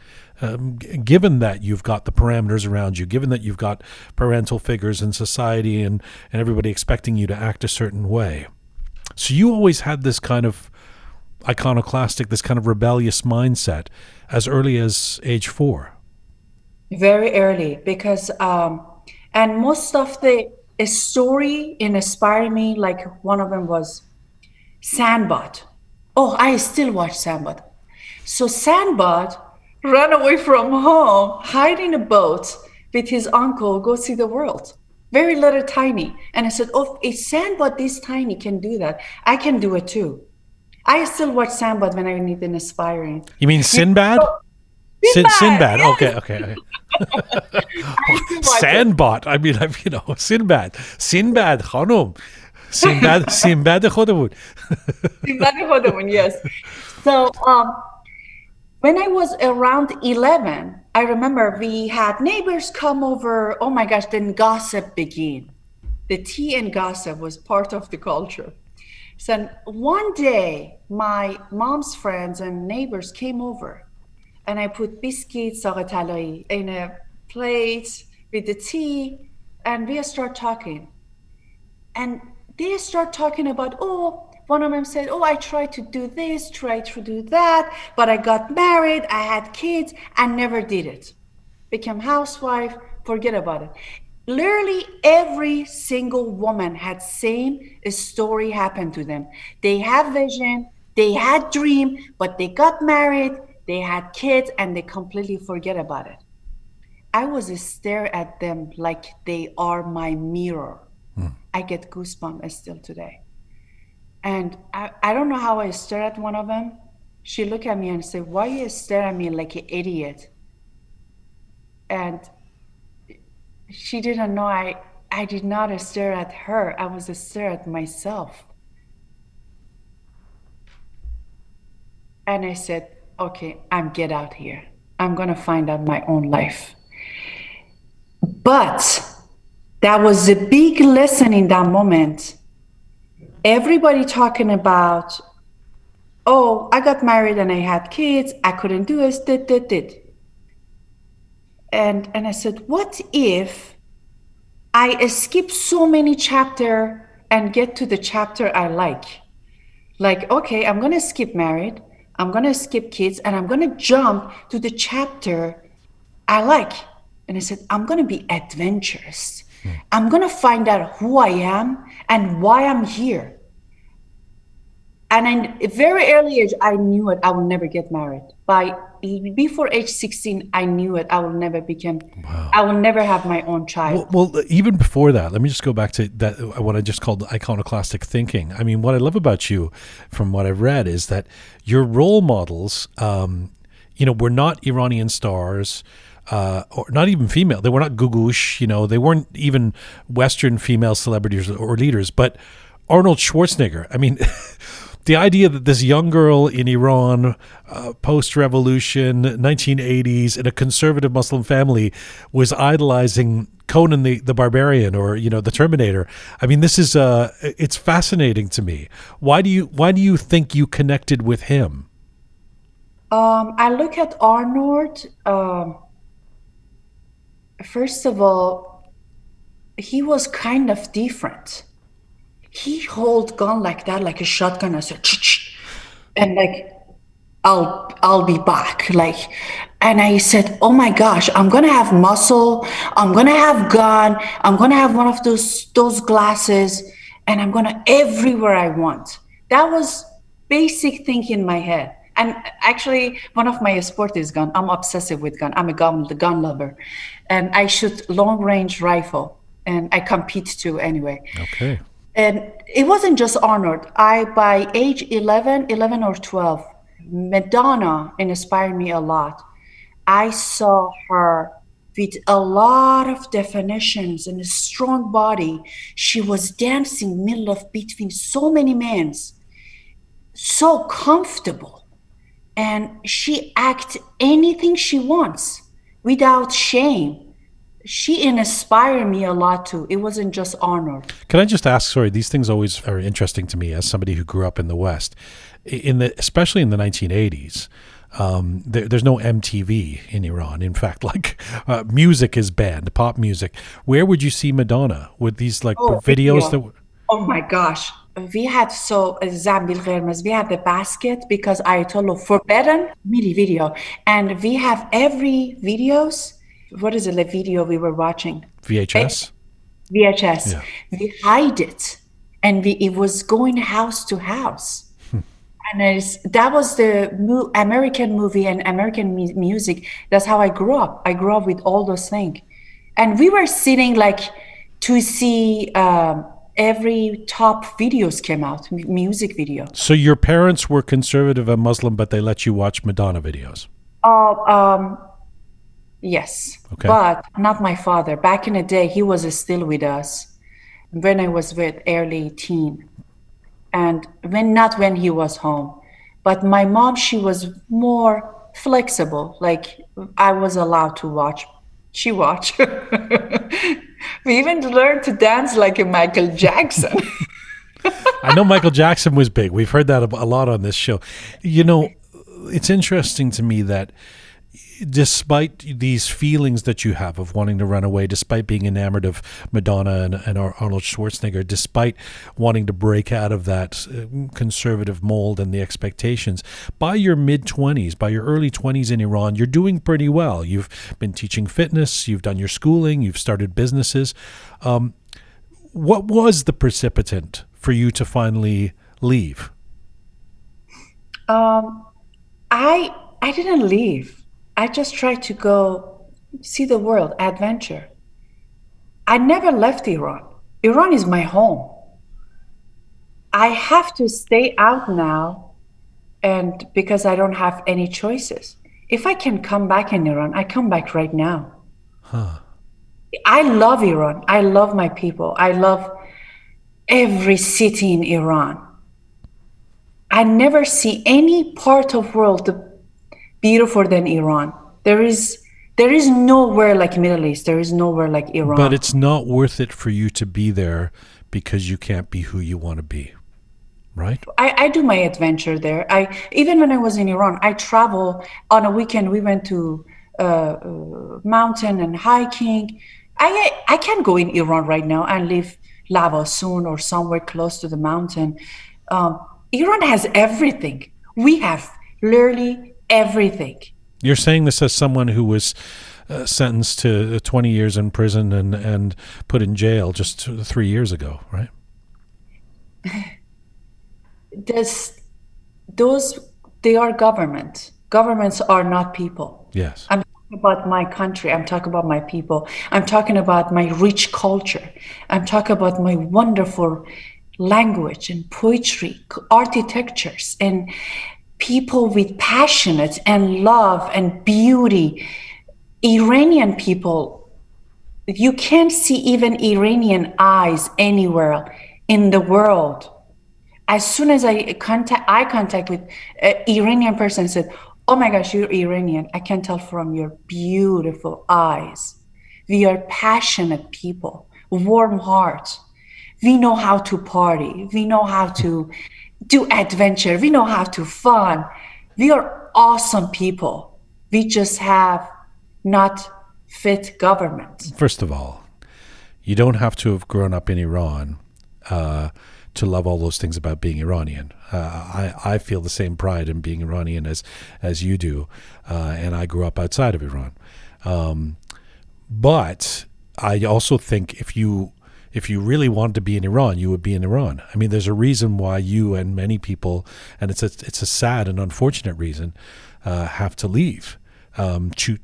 Given that you've got the parameters around you, given that you've got parental figures in society and everybody expecting you to act a certain way. So you always had this kind of iconoclastic, this kind of rebellious mindset as early as age 4. Very early, because, and most of the story inspired me, like one of them was Sandbot. Oh, I still watch Sandbot. So Sandbot ran away from home, hide in a boat with his uncle, go see the world. Very little tiny. And I said, oh, if Sandbot this tiny can do that, I can do it too. I still watch Sandbot when I need an inspiring. You mean Sinbad? Sinbad. Yes. Okay. Sandbot. I mean, Sinbad. Sinbad Khanum. Sinbad Khodamun. Sinbad Khodamun, yes. So, when I was around 11, I remember we had neighbors come over. Oh my gosh, then gossip began. The tea and gossip was part of the culture. So one day, my mom's friends and neighbors came over, and I put biscuits in a plate with the tea, and we start talking. And they start talking about, one of them said, I tried to do this, tried to do that, but I got married, I had kids, I never did it. Became housewife, forget about it. Literally every single woman had same story happen to them. They have vision, they had dream, but they got married, they had kids, and they completely forget about it. I was stare at them like they are my mirror. I get goosebumps still today. And I don't know how I stared at one of them. She looked at me and said, why you stare at me like an idiot? And she didn't know I did not stare at her. I was stare at myself. And I said, okay, I'm get out here. I'm going to find out my own life. But that was a big lesson in that moment. Everybody talking about, I got married and I had kids, I couldn't do it, And I said, what if I skip so many chapters and get to the chapter I like? Like, okay, I'm going to skip married, I'm going to skip kids, and I'm going to jump to the chapter I like. And I said, I'm going to be adventurous. I'm going to find out who I am and why I'm here. And at a very early age, I knew it. I will never get married. Before age 16, I knew it. I will never I will never have my own child. Well, even before that, let me just go back to that, what I just called iconoclastic thinking. I mean, what I love about you, from what I've read, is that your role models, were not Iranian stars, or not even female. They were not Gugush, they weren't even Western female celebrities or leaders, but Arnold Schwarzenegger. I mean, the idea that this young girl in Iran, post-revolution, 1980s, in a conservative Muslim family, was idolizing Conan the Barbarian, or the Terminator. I mean, this is it's fascinating to me. Why do you think you connected with him? I look at Arnold. First of all, he was kind of different. He hold gun like that, like a shotgun. I said, and like, I'll be back. Like, and I said, oh my gosh, I'm gonna have muscle. I'm gonna have gun. I'm gonna have one of those glasses, and I'm gonna everywhere I want. That was basic thing in my head. And actually, one of my sport is gun. I'm obsessive with gun. I'm a gun lover, and I shoot long range rifle, and I compete too anyway. Okay. And it wasn't just Arnold. By age 11 or 12, Madonna inspired me a lot. I saw her with a lot of definitions and a strong body. She was dancing middle of between so many men, so comfortable. And she act anything she wants without shame. She inspired me a lot too. It wasn't just Arnold. Can I just ask? Sorry, these things always are interesting to me as somebody who grew up in the West, especially in the 1980s. There's no MTV in Iran. In fact, music is banned, pop music. Where would you see Madonna? With these videos that? Oh my gosh. We had Zambil Ghermez, we had the basket because Ayatollah forbidden MIDI video. And we have every videos. What is it, the video we were watching? VHS? VHS. Yeah. We hide it. And it was going house to house. And that was the American movie and American music. That's how I grew up. I grew up with all those things. And we were sitting to see every top videos came out, music video. So your parents were conservative and Muslim, but they let you watch Madonna videos? Yes, okay. But not my father. Back in the day, he was still with us when I was with early teen, and not when he was home. But my mom, she was more flexible. Like, I was allowed to watch. She watched. We even learned to dance like a Michael Jackson. I know Michael Jackson was big. We've heard that a lot on this show. It's interesting to me that despite these feelings that you have of wanting to run away, despite being enamored of Madonna and Arnold Schwarzenegger, despite wanting to break out of that conservative mold and the expectations, by your mid-20s, by your early 20s in Iran, you're doing pretty well. You've been teaching fitness, you've done your schooling, you've started businesses. What was the precipitant for you to finally leave? I didn't leave. I just tried to go see the world, adventure. I never left Iran. Iran is my home. I have to stay out now, and because I don't have any choices. If I can come back in Iran, I come back right now. I love Iran. I love my people. I love every city in Iran. I never see any part of world beautiful than Iran. There is nowhere like Middle East. There is nowhere like Iran. But it's not worth it for you to be there because you can't be who you want to be, right? I do my adventure there. Even when I was in Iran, I travel on a weekend. We went to mountain and hiking. I can go in Iran right now and live Lava soon or somewhere close to the mountain. Iran has everything. We have literally everything. You're saying this as someone who was sentenced to 20 years in prison and put in jail just 3 years ago, right? They are government. Governments are not people. Yes. I'm talking about my country. I'm talking about my people. I'm talking about my rich culture. I'm talking about my wonderful language and poetry, architectures, and people with passionate and love and beauty. Iranian people, you can't see even Iranian eyes anywhere in the world. as soon as eye contact with an Iranian person, said, "Oh my gosh, you're Iranian. I can tell from your beautiful eyes. We are passionate people, warm hearts. We know how to party. We know how to do adventure. We know how to fun. We are awesome people. We just have not fit government." First of all, you don't have to have grown up in Iran to love all those things about being Iranian. I feel the same pride in being Iranian as you do, and I grew up outside of Iran. But I also think if you really wanted to be in Iran, you would be in Iran. I mean, there's a reason why you and many people, and it's a sad and unfortunate reason, have to leave.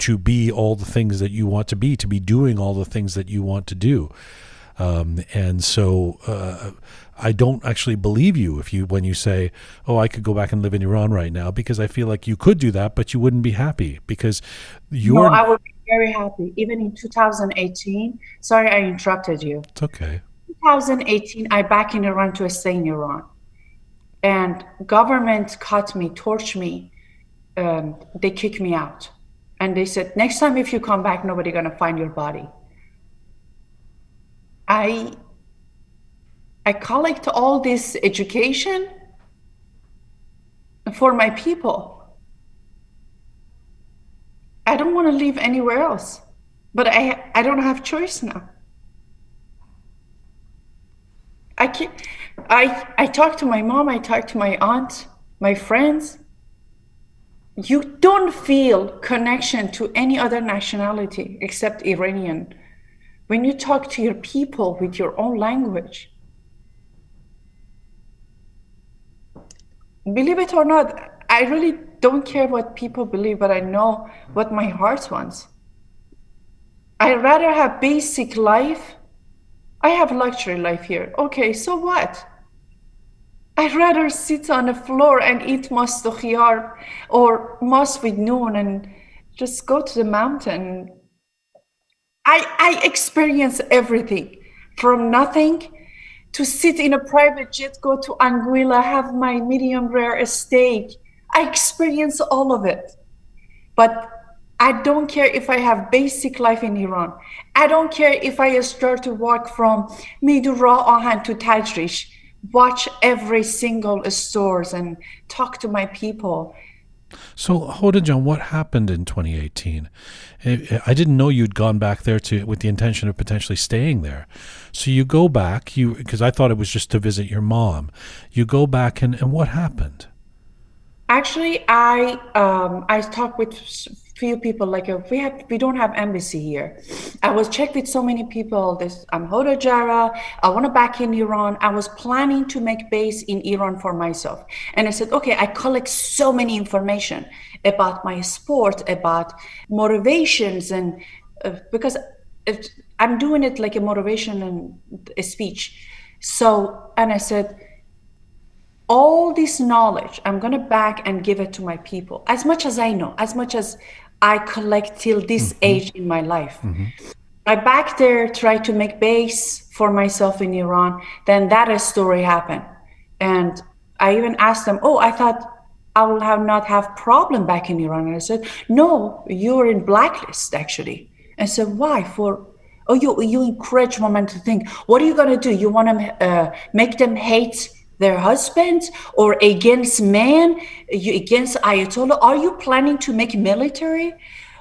To be all the things that you want to be doing all the things that you want to do. And so I don't actually believe you when you say, "Oh, I could go back and live in Iran right now," because I feel like you could do that, but you wouldn't be happy because you're. No, I would be very happy. Even in 2018, sorry I interrupted you. It's okay. 2018, I back in Iran to stay in Iran. And government caught me, torched me. They kicked me out. And they said, "Next time if you come back, nobody gonna find your body." I collect all this education for my people. I don't want to live anywhere else, but I don't have choice now. I talk to my mom, I talk to my aunt, my friends. You don't feel connection to any other nationality except Iranian when you talk to your people with your own language. Believe it or not, I really don't care what people believe, but I know what my heart wants. I'd rather have basic life. I have luxury life here. Okay, so what? I'd rather sit on the floor and eat mast khiyar or mast with noon and just go to the mountain. I experience everything from nothing to sit in a private jet, go to Anguilla, have my medium rare steak. I experience all of it. But I don't care if I have basic life in Iran. I don't care if I start to walk from Midura Ahan to Tajrish, watch every single stores and talk to my people. So, Hoda Jan, what happened in 2018? I didn't know you'd gone back there with the intention of potentially staying there. So you go back, because I thought it was just to visit your mom. You go back, and what happened? Actually, I talked with few people. Like we don't have embassy here. I was checked with so many people. I'm Hoda Jarrah. I want to back in Iran. I was planning to make base in Iran for myself, and I said, okay, I collect so many information about my sport, about motivations, and because I'm doing it like a motivation and a speech. So, and I said, all this knowledge, I'm going to back and give it to my people. As much as I know, as much as I collect till this age in my life. I back there, try to make base for myself in Iran. Then that story happened. And I even asked them, oh, I thought I will not have problem back in Iran. And I said, no, you're in blacklist actually. I said, why? You encourage women to think, what are you going to do? You want to make them hate their husbands or against men, against Ayatollah? Are you planning to make military?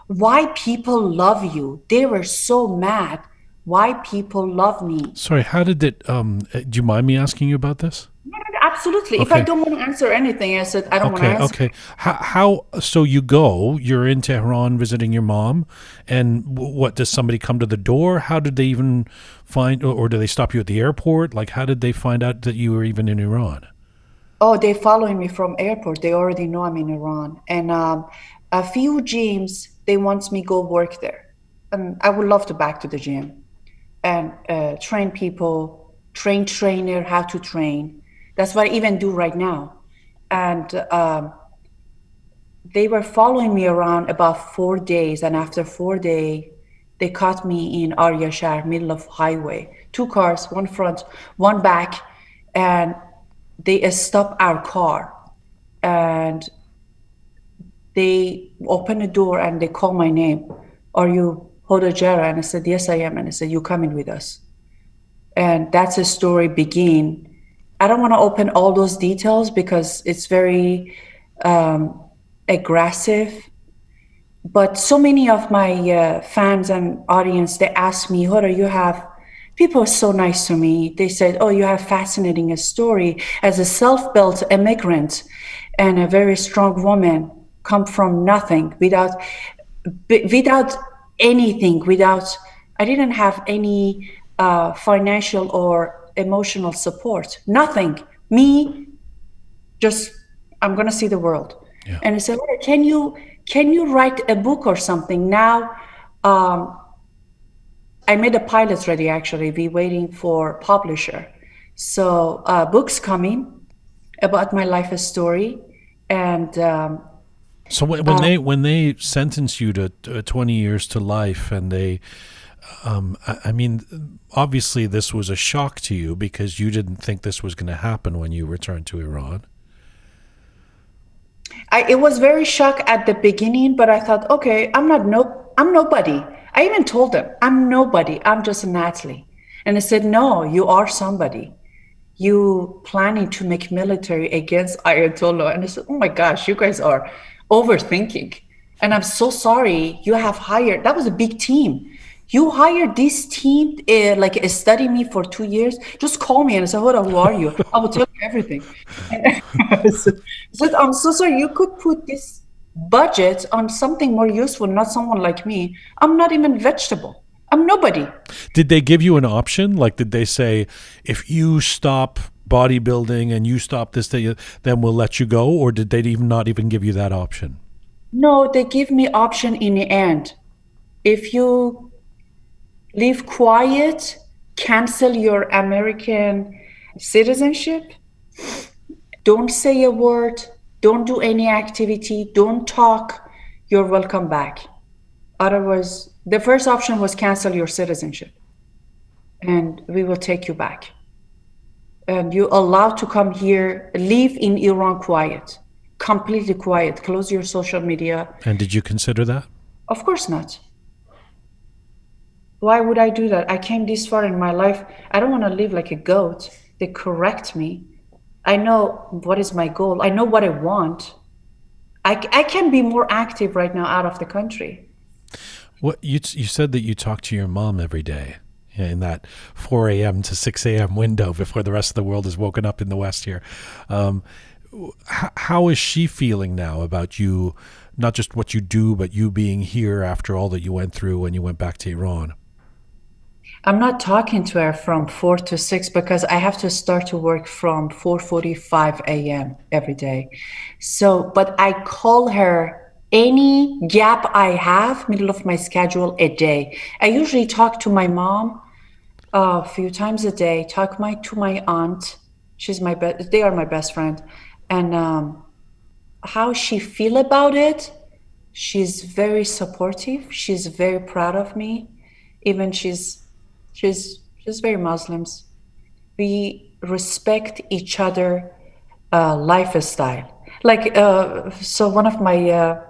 Why people love you? They were so mad. Why people love me? Sorry, how did it, do you mind me asking you about this? No, absolutely. Okay. If I don't want to answer anything, I said, I don't want to answer. Okay. So you're in Tehran visiting your mom, and what, does somebody come to the door? How did they even find, or do they stop you at the airport? Like, how did they find out that you were even in Iran? Oh, they following me from airport. They already know I'm in Iran. And a few gyms, they want me go work there. And I would love to back to the gym and train people, trainer, how to train. That's what I even do right now. And they were following me around about 4 days. And after 4 days, they caught me in Arya Shah, middle of highway. 2 cars, one front, one back. And they stopped our car and they opened the door and they called my name. Are you Hoda Jarrah? And I said, yes, I am. And I said, you coming with us. And that's a story begin. I don't want to open all those details because it's very aggressive. But so many of my fans and audience, they ask me, Hoda, you have, people are so nice to me. They said, oh, you have fascinating a story as a self-built immigrant and a very strong woman, come from nothing, without anything, I didn't have any financial or emotional support, nothing. Me, just, I'm going to see the world. Yeah. And I said, "Laura, can you write a book or something?" Now, I made a pilot ready, actually. We waiting for publisher. So books coming about my life story. And so when they sentence you to 20 years to life, and they, I mean, obviously this was a shock to you because you didn't think this was going to happen when you returned to Iran. It was very shock at the beginning, but I thought, okay, I'm nobody. I even told them, I'm nobody. I'm just an athlete. And they said, no, you are somebody. You planning to make military against Ayatollah. And I said, oh my gosh, you guys are overthinking. And I'm so sorry you have hired, that was a big team. You hired this team, study me for 2 years. Just call me and I said, Hoda, who are you? I will tell you everything. And I said, I'm so sorry. You could put this budget on something more useful, not someone like me. I'm not even vegetable. I'm nobody. Did they give you an option? Like, did they say, if you stop bodybuilding and you stop this, then we'll let you go? Or did they not even give you that option? No, they give me option in the end. If you live quiet, cancel your American citizenship, don't say a word, don't do any activity, don't talk, you're welcome back. Otherwise, the first option was cancel your citizenship and we will take you back. And you're allowed to come here, live in Iran quiet, completely quiet, close your social media. And did you consider that? Of course not. Why would I do that? I came this far in my life. I don't want to live like a goat. They correct me. I know what is my goal. I know what I want. I can be more active right now out of the country. What you said that you talk to your mom every day in that 4 a.m. to 6 a.m. window before the rest of the world has woken up in the West here. How is she feeling now about you, not just what you do, but you being here after all that you went through when you went back to Iran? I'm not talking to her from 4 to 6 because I have to start to work from 4:45 a.m. every day. So, but I call her any gap I have, middle of my schedule, a day. I usually talk to my mom a few times a day, to my aunt. She's they are my best friend. And how she feel about it, she's very supportive. She's very proud of me. Even she's very Muslims. We respect each other lifestyle. Like, so one of my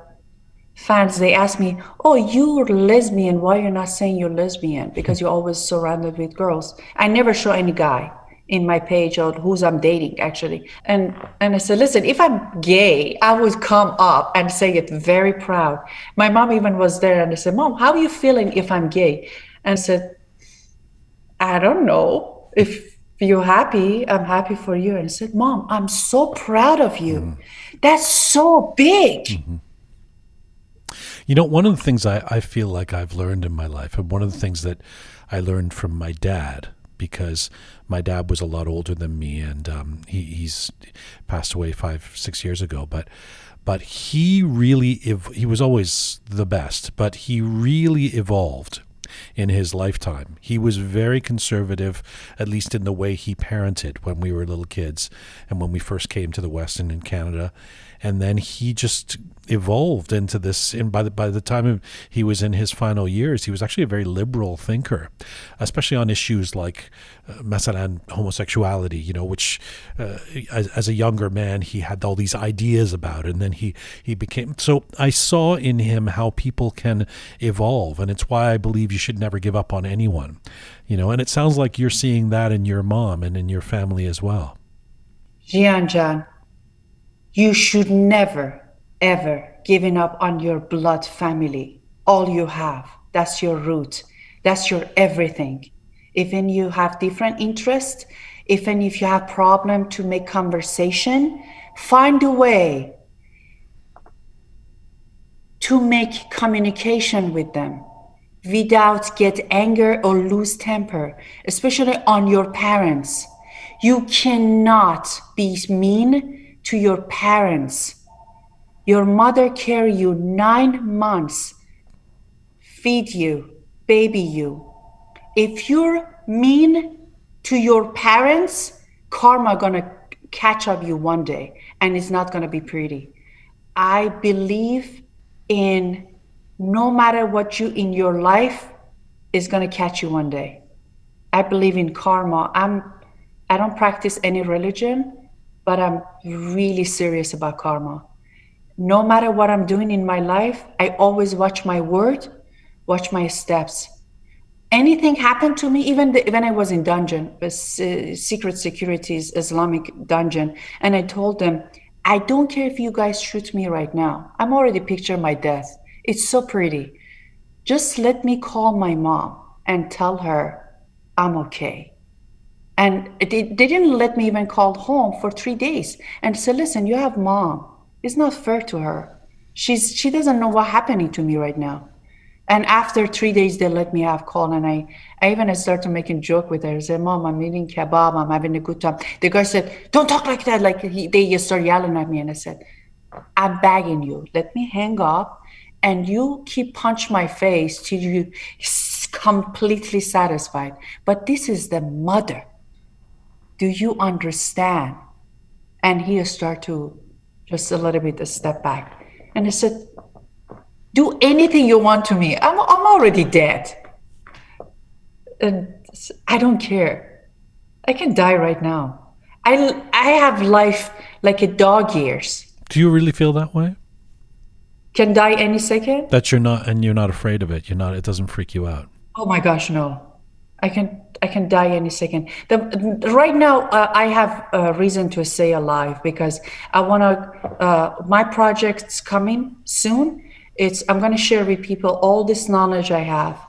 fans, they asked me, oh, you're lesbian. Why you're not saying you're lesbian? Because you're always surrounded with girls. I never show any guy in my page or who's I'm dating, actually. And I said, listen, if I'm gay, I would come up and say it very proud. My mom even was there and I said, Mom, how are you feeling if I'm gay? And I said, I don't know. If you're happy, I'm happy for you. And I said, Mom, I'm so proud of you. Mm-hmm. That's so big. Mm-hmm. You know, one of the things I feel like I've learned in my life, and one of the things that I learned from my dad, because my dad was a lot older than me, and he's passed away 5-6 years ago, but he really, he was always the best, but he really evolved in his lifetime. He was very conservative, at least in the way he parented when we were little kids and when we first came to the West and in Canada. And then he just evolved into this. And by the time he was in his final years, he was actually a very liberal thinker, especially on issues like masalan, homosexuality, which as a younger man, he had all these ideas about. And then he became. So I saw in him how people can evolve. And it's why I believe you should never give up on anyone. And it sounds like you're seeing that in your mom and in your family as well. Jian, you should never, ever giving up on your blood family. All you have. That's your root. That's your everything. Even you have different interests, even if you have problem to make conversation, find a way to make communication with them without get anger or lose temper, especially on your parents. You cannot be mean to your parents. Your mother carried you 9 months, feed you, baby you. If you're mean to your parents, karma gonna catch up you one day, and it's not gonna be pretty. I believe in no matter what you in your life is gonna catch you one day. I believe in karma. I don't practice any religion, but I'm really serious about karma. No matter what I'm doing in my life, I always watch my word, watch my steps. Anything happened to me, even when I was in dungeon, secret securities, Islamic dungeon, and I told them, I don't care if you guys shoot me right now. I'm already picturing my death. It's so pretty. Just let me call my mom and tell her I'm okay. And they didn't let me even call home for 3 days and said, listen, you have mom. It's not fair to her. She doesn't know what's happening to me right now. And after 3 days, they let me have call. And I even started making joke with her. I said, Mom, I'm eating kebab. I'm having a good time. The girl said, don't talk like that. They just started yelling at me. And I said, I'm begging you. Let me hang up. And you keep punch my face till you completely satisfied. But this is the mother. Do you understand? And he started to just a little bit step back. And I said, do anything you want to me. I'm already dead. And I don't care. I can die right now. I have life like a dog years. Do you really feel that way? Can die any second? That you're not afraid of it. It doesn't freak you out. Oh my gosh, no. I can die any second. Right now, I have a reason to stay alive because I want to. My project's coming soon. I'm going to share with people all this knowledge I have,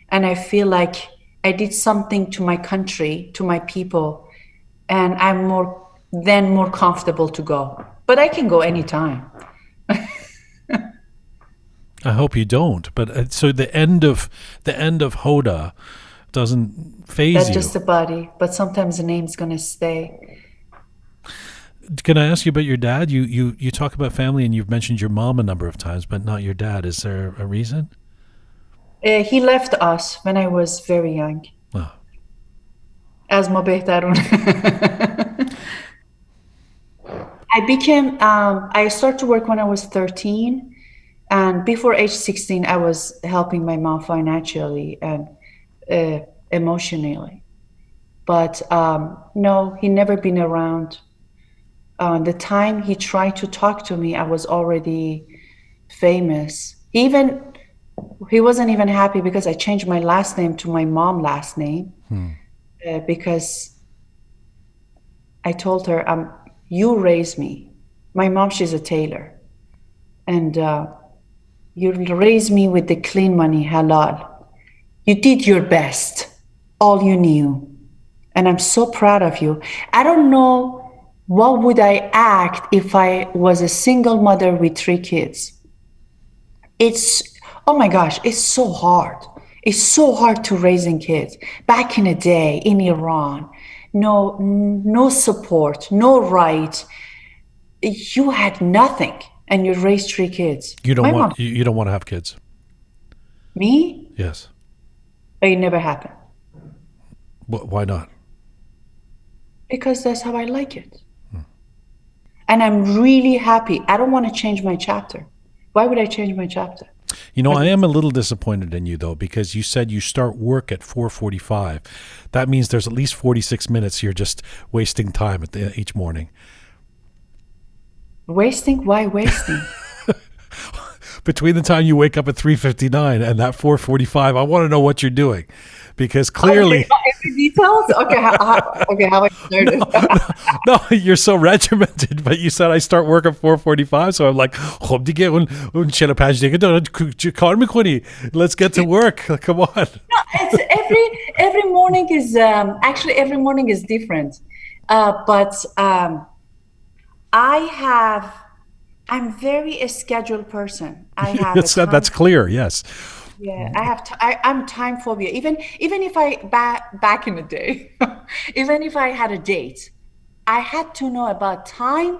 and I feel like I did something to my country, to my people, and I'm more comfortable to go. But I can go anytime. I hope you don't. But so the end of Hoda doesn't faze you. That's just the body, but sometimes the name's gonna stay. Can I ask you about your dad? You talk about family and you've mentioned your mom a number of times, but not your dad. Is there a reason? He left us when I was very young. Oh. As ما بهترون. I started to work when I was 13. And before age 16, I was helping my mom financially and emotionally. But no, he never been around. The time he tried to talk to me, I was already famous. He wasn't even happy because I changed my last name to my mom's last name. Because I told her, you raised me. My mom, she's a tailor. And you raised me with the clean money, halal. You did your best, all you knew. And I'm so proud of you. I don't know what would I act if I was a single mother with 3 kids. Oh my gosh, it's so hard. It's so hard to raising kids. Back in the day in Iran, no support, no right. You had nothing. And you raised 3 kids. You don't want to have kids. Me? Yes. It never happened. Why not? Because that's how I like it. And I'm really happy. I don't want to change my chapter. Why would I change my chapter? You know, I am a little disappointed in you, though, because you said you start work at 4:45. That means there's at least 46 minutes you're just wasting time each morning. Wasting? Why wasting? Between the time you wake up at 3:59 and that 4:45, I want to know what you're doing, because clearly, every details. Okay, how I started. no, you're so regimented. But you said I start work at 4:45, so I'm like, let's get to work. Come on. No, it's every morning is actually every morning is different, but I'm very a scheduled person. I have that's clear. Yes. Yeah, I'm time phobia. Even if I back in the day, even if I had a date, I had to know about time.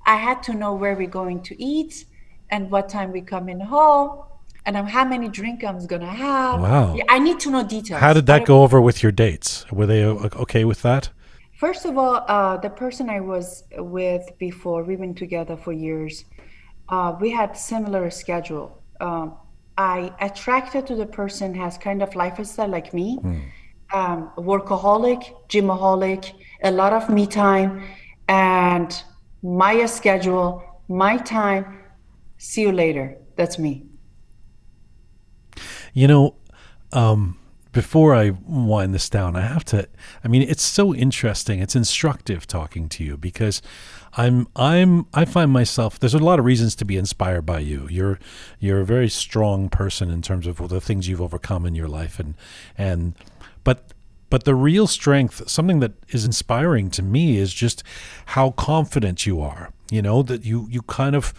I had to know where we're going to eat and what time we coming home and how many drink I'm gonna have. Wow. Yeah, I need to know details. How did that go over with your dates? Were they okay with that? First of all, the person I was with before, we've been together for years. We had similar schedule. I attracted to the person has kind of lifestyle like me, workaholic, gymaholic, a lot of me time, and my schedule, my time. See you later. That's me. You know, before I wind this down, I mean, it's so interesting. It's instructive talking to you, because I find myself, there's a lot of reasons to be inspired by you. You're a very strong person in terms of the things you've overcome in your life, but the real strength, something that is inspiring to me, is just how confident you are. You know, that you kind of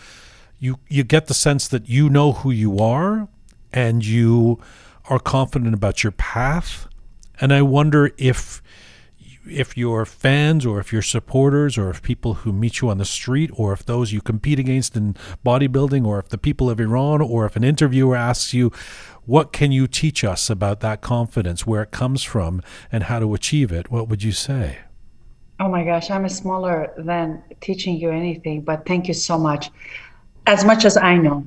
you get the sense that you know who you are, and you are confident about your path. And I wonder if your fans, or if your supporters, or if people who meet you on the street, or if those you compete against in bodybuilding, or if the people of Iran, or if an interviewer asks you, what can you teach us about that confidence, where it comes from, and how to achieve it, what would you say? Oh my gosh, I'm smaller than teaching you anything, but thank you so much. As much as I know,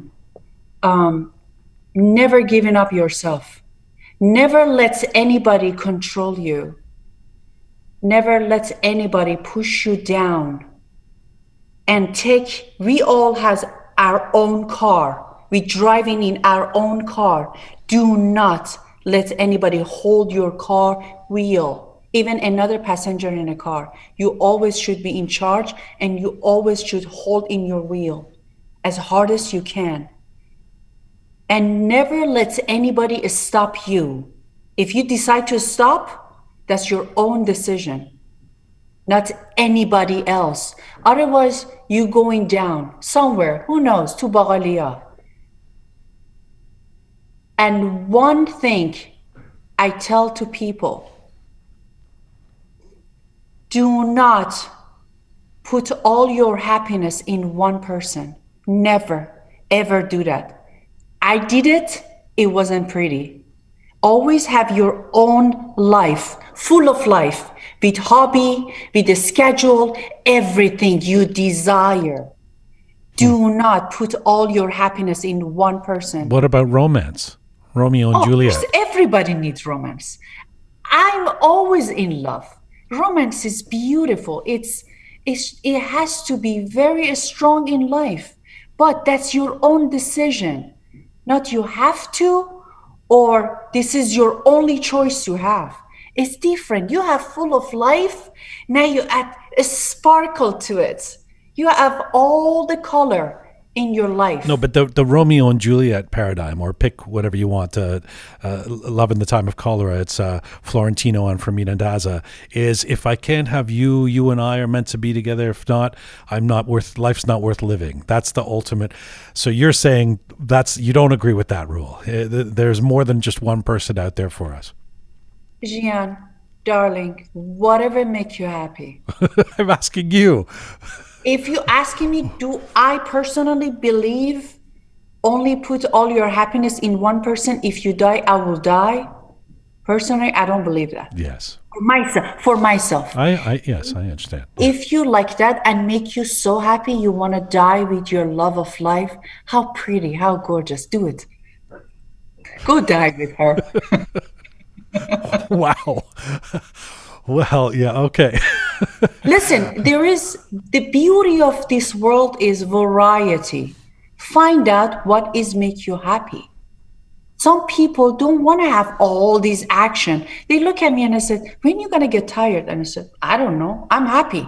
never giving up yourself. Never let anybody control you. Never let anybody push you down. And we all has our own car. We driving in our own car. Do not let anybody hold your car wheel. Even another passenger in a car. You always should be in charge, and you always should hold in your wheel as hard as you can. And never let anybody stop you. If you decide to stop, that's your own decision, not anybody else. Otherwise, you going down somewhere, who knows, to Bagalia. And one thing I tell to people, do not put all your happiness in one person. Never, ever do that. I did it, it wasn't pretty. Always have your own life, full of life, with hobby, with a schedule, everything you desire. Do not put all your happiness in one person. What about romance? Romeo and Juliet. Of course, everybody needs romance. I'm always in love. Romance is beautiful. It has to be very strong in life, but that's your own decision. Not you have to, or this is your only choice you have. It's different. You have full of life. Now you add a sparkle to it. You have all the color in your life. No, but the Romeo and Juliet paradigm, or pick whatever you want, Love in the Time of Cholera, it's Florentino and Fermina Daza, is if I can't have you, you and I are meant to be together. If not, life's not worth living. That's the ultimate. So you're saying you don't agree with that rule. There's more than just one person out there for us. Jian, darling, whatever makes you happy. I'm asking you. If you're asking me, do I personally believe only put all your happiness in one person? If you die, I will die? Personally, I don't believe that. Yes. For myself. Yes, I understand. If you like that and make you so happy, you want to die with your love of life, how pretty, how gorgeous. Do it. Go die with her. Wow. Well, yeah, okay. Listen, the beauty of this world is variety. Find out what is make you happy. Some people don't want to have all these action. They look at me and I said, when are you going to get tired? And I said, I don't know. I'm happy.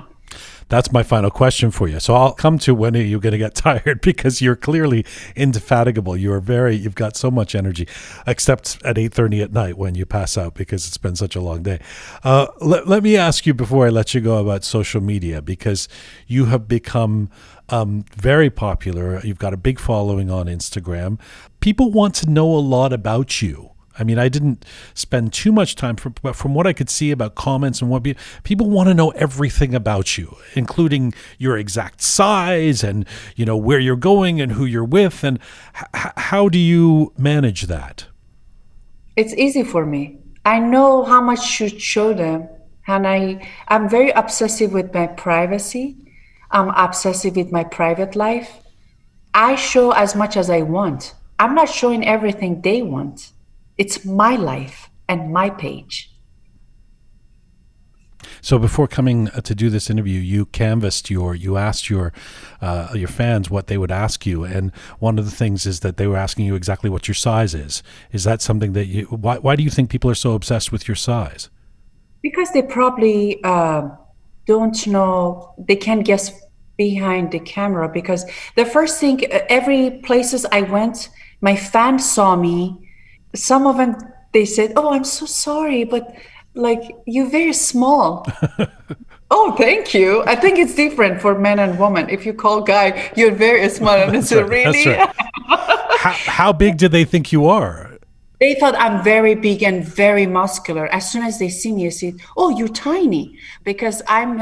That's my final question for you. So I'll come to when are you going to get tired, because you're clearly indefatigable. You've got so much energy, except at 8:30 at night when you pass out because it's been such a long day. Let me ask you before I let you go about social media, because you have become very popular. You've got a big following on Instagram. People want to know a lot about you. I mean, I didn't spend too much time, but from what I could see about comments and what people want to know everything about you, including your exact size and, where you're going and who you're with. And how do you manage that? It's easy for me. I know how much should show them. And I'm very obsessive with my privacy. I'm obsessive with my private life. I show as much as I want. I'm not showing everything they want. It's my life and my page. So before coming to do this interview, you asked your fans what they would ask you, and one of the things is that they were asking you exactly what your size is. Is that something that why do you think people are so obsessed with your size? Because they probably don't know, they can't guess behind the camera, because the first thing, every places I went, my fans saw me. Some of them, they said, oh, I'm so sorry, but you're very small. Oh, thank you. I think it's different for men and women. If you call guy, you're very small. And it's right, really? That's right. How big do they think you are? They thought I'm very big and very muscular. As soon as they see me, they say, oh, you're tiny. Because I'm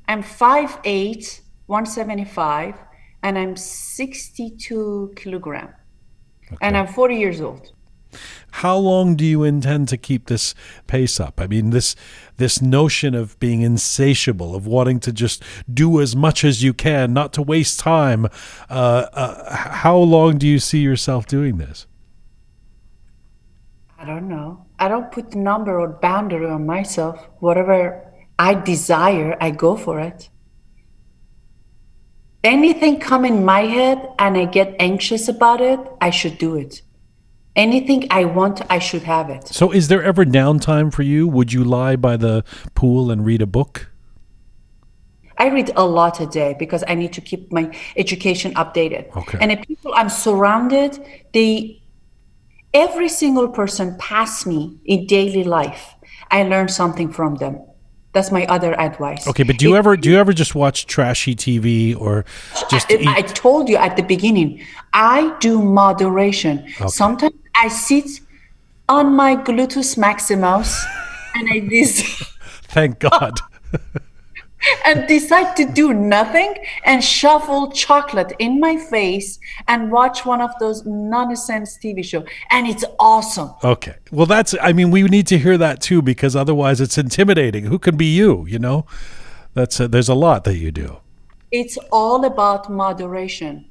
5'8", 175, and I'm 62 kilograms. Okay. And I'm 40 years old. How long do you intend to keep this pace up? I mean, this notion of being insatiable, of wanting to just do as much as you can, not to waste time. How long do you see yourself doing this? I don't know. I don't put the number or boundary on myself. Whatever I desire, I go for it. Anything come in my head and I get anxious about it, I should do it. Anything I want, I should have it. So is there ever downtime for you? Would you lie by the pool and read a book? I read a lot a day because I need to keep my education updated. Okay. And the people I'm surrounded, every single person past me in daily life, I learn something from them. That's my other advice. Okay, but do you ever just watch trashy TV or just eat? I told you at the beginning, I do moderation. Okay. Sometimes I sit on my gluteus maximus and I Thank God. and decide to do nothing and shuffle chocolate in my face and watch one of those nonsense TV shows. And it's awesome. Okay. Well, we need to hear that too, because otherwise it's intimidating. Who can be you, there's a lot that you do. It's all about moderation.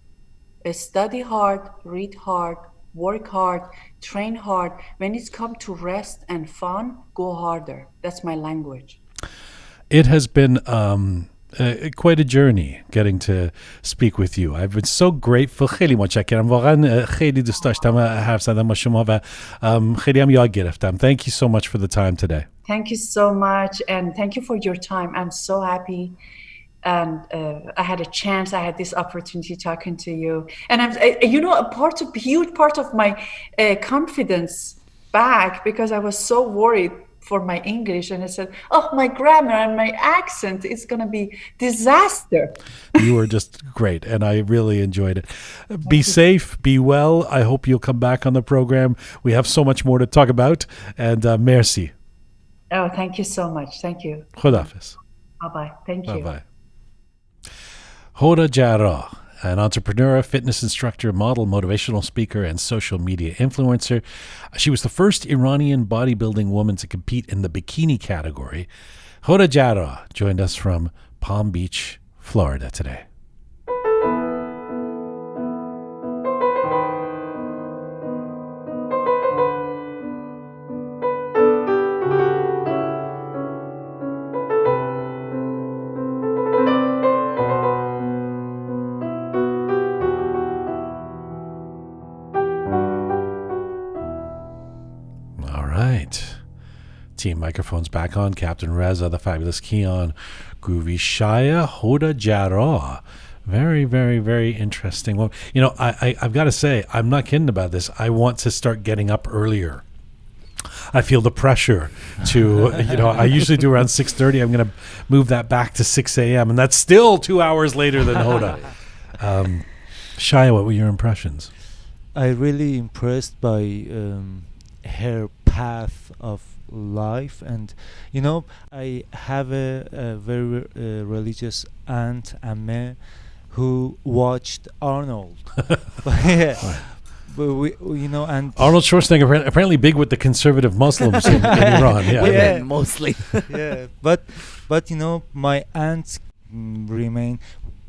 Study hard, read hard, work hard, train hard. When it's come to rest and fun, go harder. That's my language. It has been quite a journey getting to speak with you. I've been so grateful. خیلی متشکرم. واقعا خیلی دوست داشتم حرف زدم با شما و خیلی هم یاد گرفتم. Thank you so much for the time today. Thank you so much, and thank you for your time. I'm so happy. And I had a chance. I had this opportunity talking to you, and a huge part of my confidence back, because I was so worried for my English, and I said, oh, my grammar and my accent is going to be disaster. You were just great, and I really enjoyed it. Be safe, be well. I hope you'll come back on the program. We have so much more to talk about, and merci. Oh, thank you so much. Thank you. Khodafis. Bye-bye. Thank you. Bye-bye. Hoda Jarrah. an entrepreneur, fitness instructor, model, motivational speaker, and social media influencer. She was the first Iranian bodybuilding woman to compete in the bikini category. Hoda Jarrah joined us from Palm Beach, Florida today. Team microphones back on. Captain Reza, the fabulous Keon, Groovy Shaya, Hoda Jarrah. Very, very, very interesting. Well, you know, I've got to say, I'm not kidding about this. I want to start getting up earlier. I feel the pressure to, you know, I usually do around 6:30. I'm going to move that back to 6 a.m. And that's still 2 hours later than Hoda. Shaya, what were your impressions? I really impressed by her path of life, and you know, I have a very religious aunt, Amme, who watched Arnold. Yeah. But we, you know, and Arnold Schwarzenegger apparently big with the conservative Muslims in Iran. Yeah, yeah, mostly. Yeah, but you know, my aunt remain.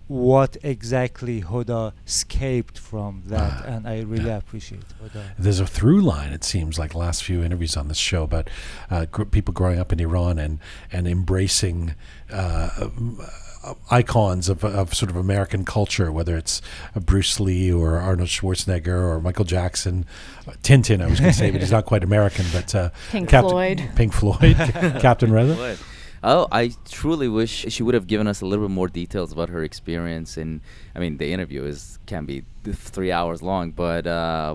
What exactly Hoda escaped from that, and I really appreciate Hoda. There's a through line, it seems like, last few interviews on this show about people growing up in Iran and embracing icons of sort of American culture, whether it's Bruce Lee or Arnold Schwarzenegger or Michael Jackson, Tintin, I was going to say, but he's not quite American, but Pink Floyd, Captain Reza. Oh, I truly wish she would have given us a little bit more details about her experience. And I mean, the interview can be 3 hours long, but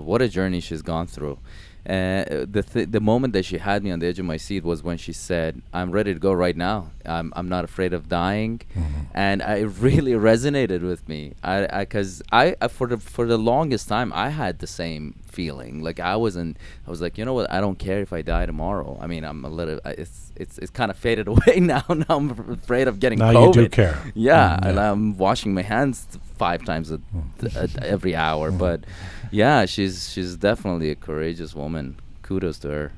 what a journey she's gone through. The moment that she had me on the edge of my seat was when she said, "I'm ready to go right now. I'm not afraid of dying," and it really resonated with me. Because I for the longest time I had the same feeling. Like I was like, you know what? I don't care if I die tomorrow. I mean, I'm a little. It's kind of faded away now. Now I'm afraid of getting COVID. Now you do care. Yeah, and I'm washing my hands 5 times every hour, but. Yeah, she's definitely a courageous woman. Kudos to her.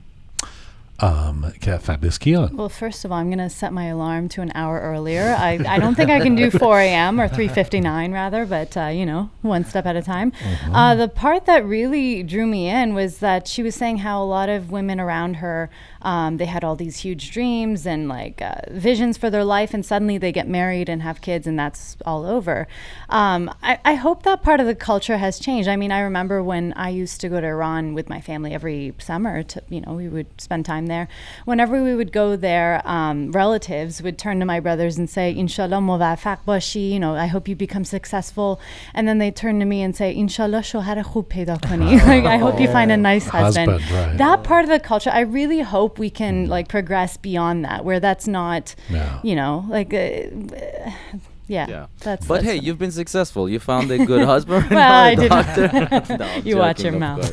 Fabulous Keon. Well, first of all, I'm going to set my alarm to an hour earlier. I don't think I can do 4 a.m. or 3:59 rather, but you know, one step at a time. The part that really drew me in was that she was saying how a lot of women around her, they had all these huge dreams and like visions for their life, and suddenly they get married and have kids, and that's all over. I hope that part of the culture has changed. I mean, I remember when I used to go to Iran with my family every summer. We would spend time there. Whenever we would go there, relatives would turn to my brothers and say, "Inshallah muwaffaq bashi," you know, I hope you become successful. And then they turn to me and say, "Inshallah shohar khub payda kani," like I hope you find a nice husband. Right. That part of the culture, I really hope we can like progress beyond that, where that's not, you know, like. Yeah. But hey, you've been successful. You found a good husband. Well, I didn't. No, you watch your mouth.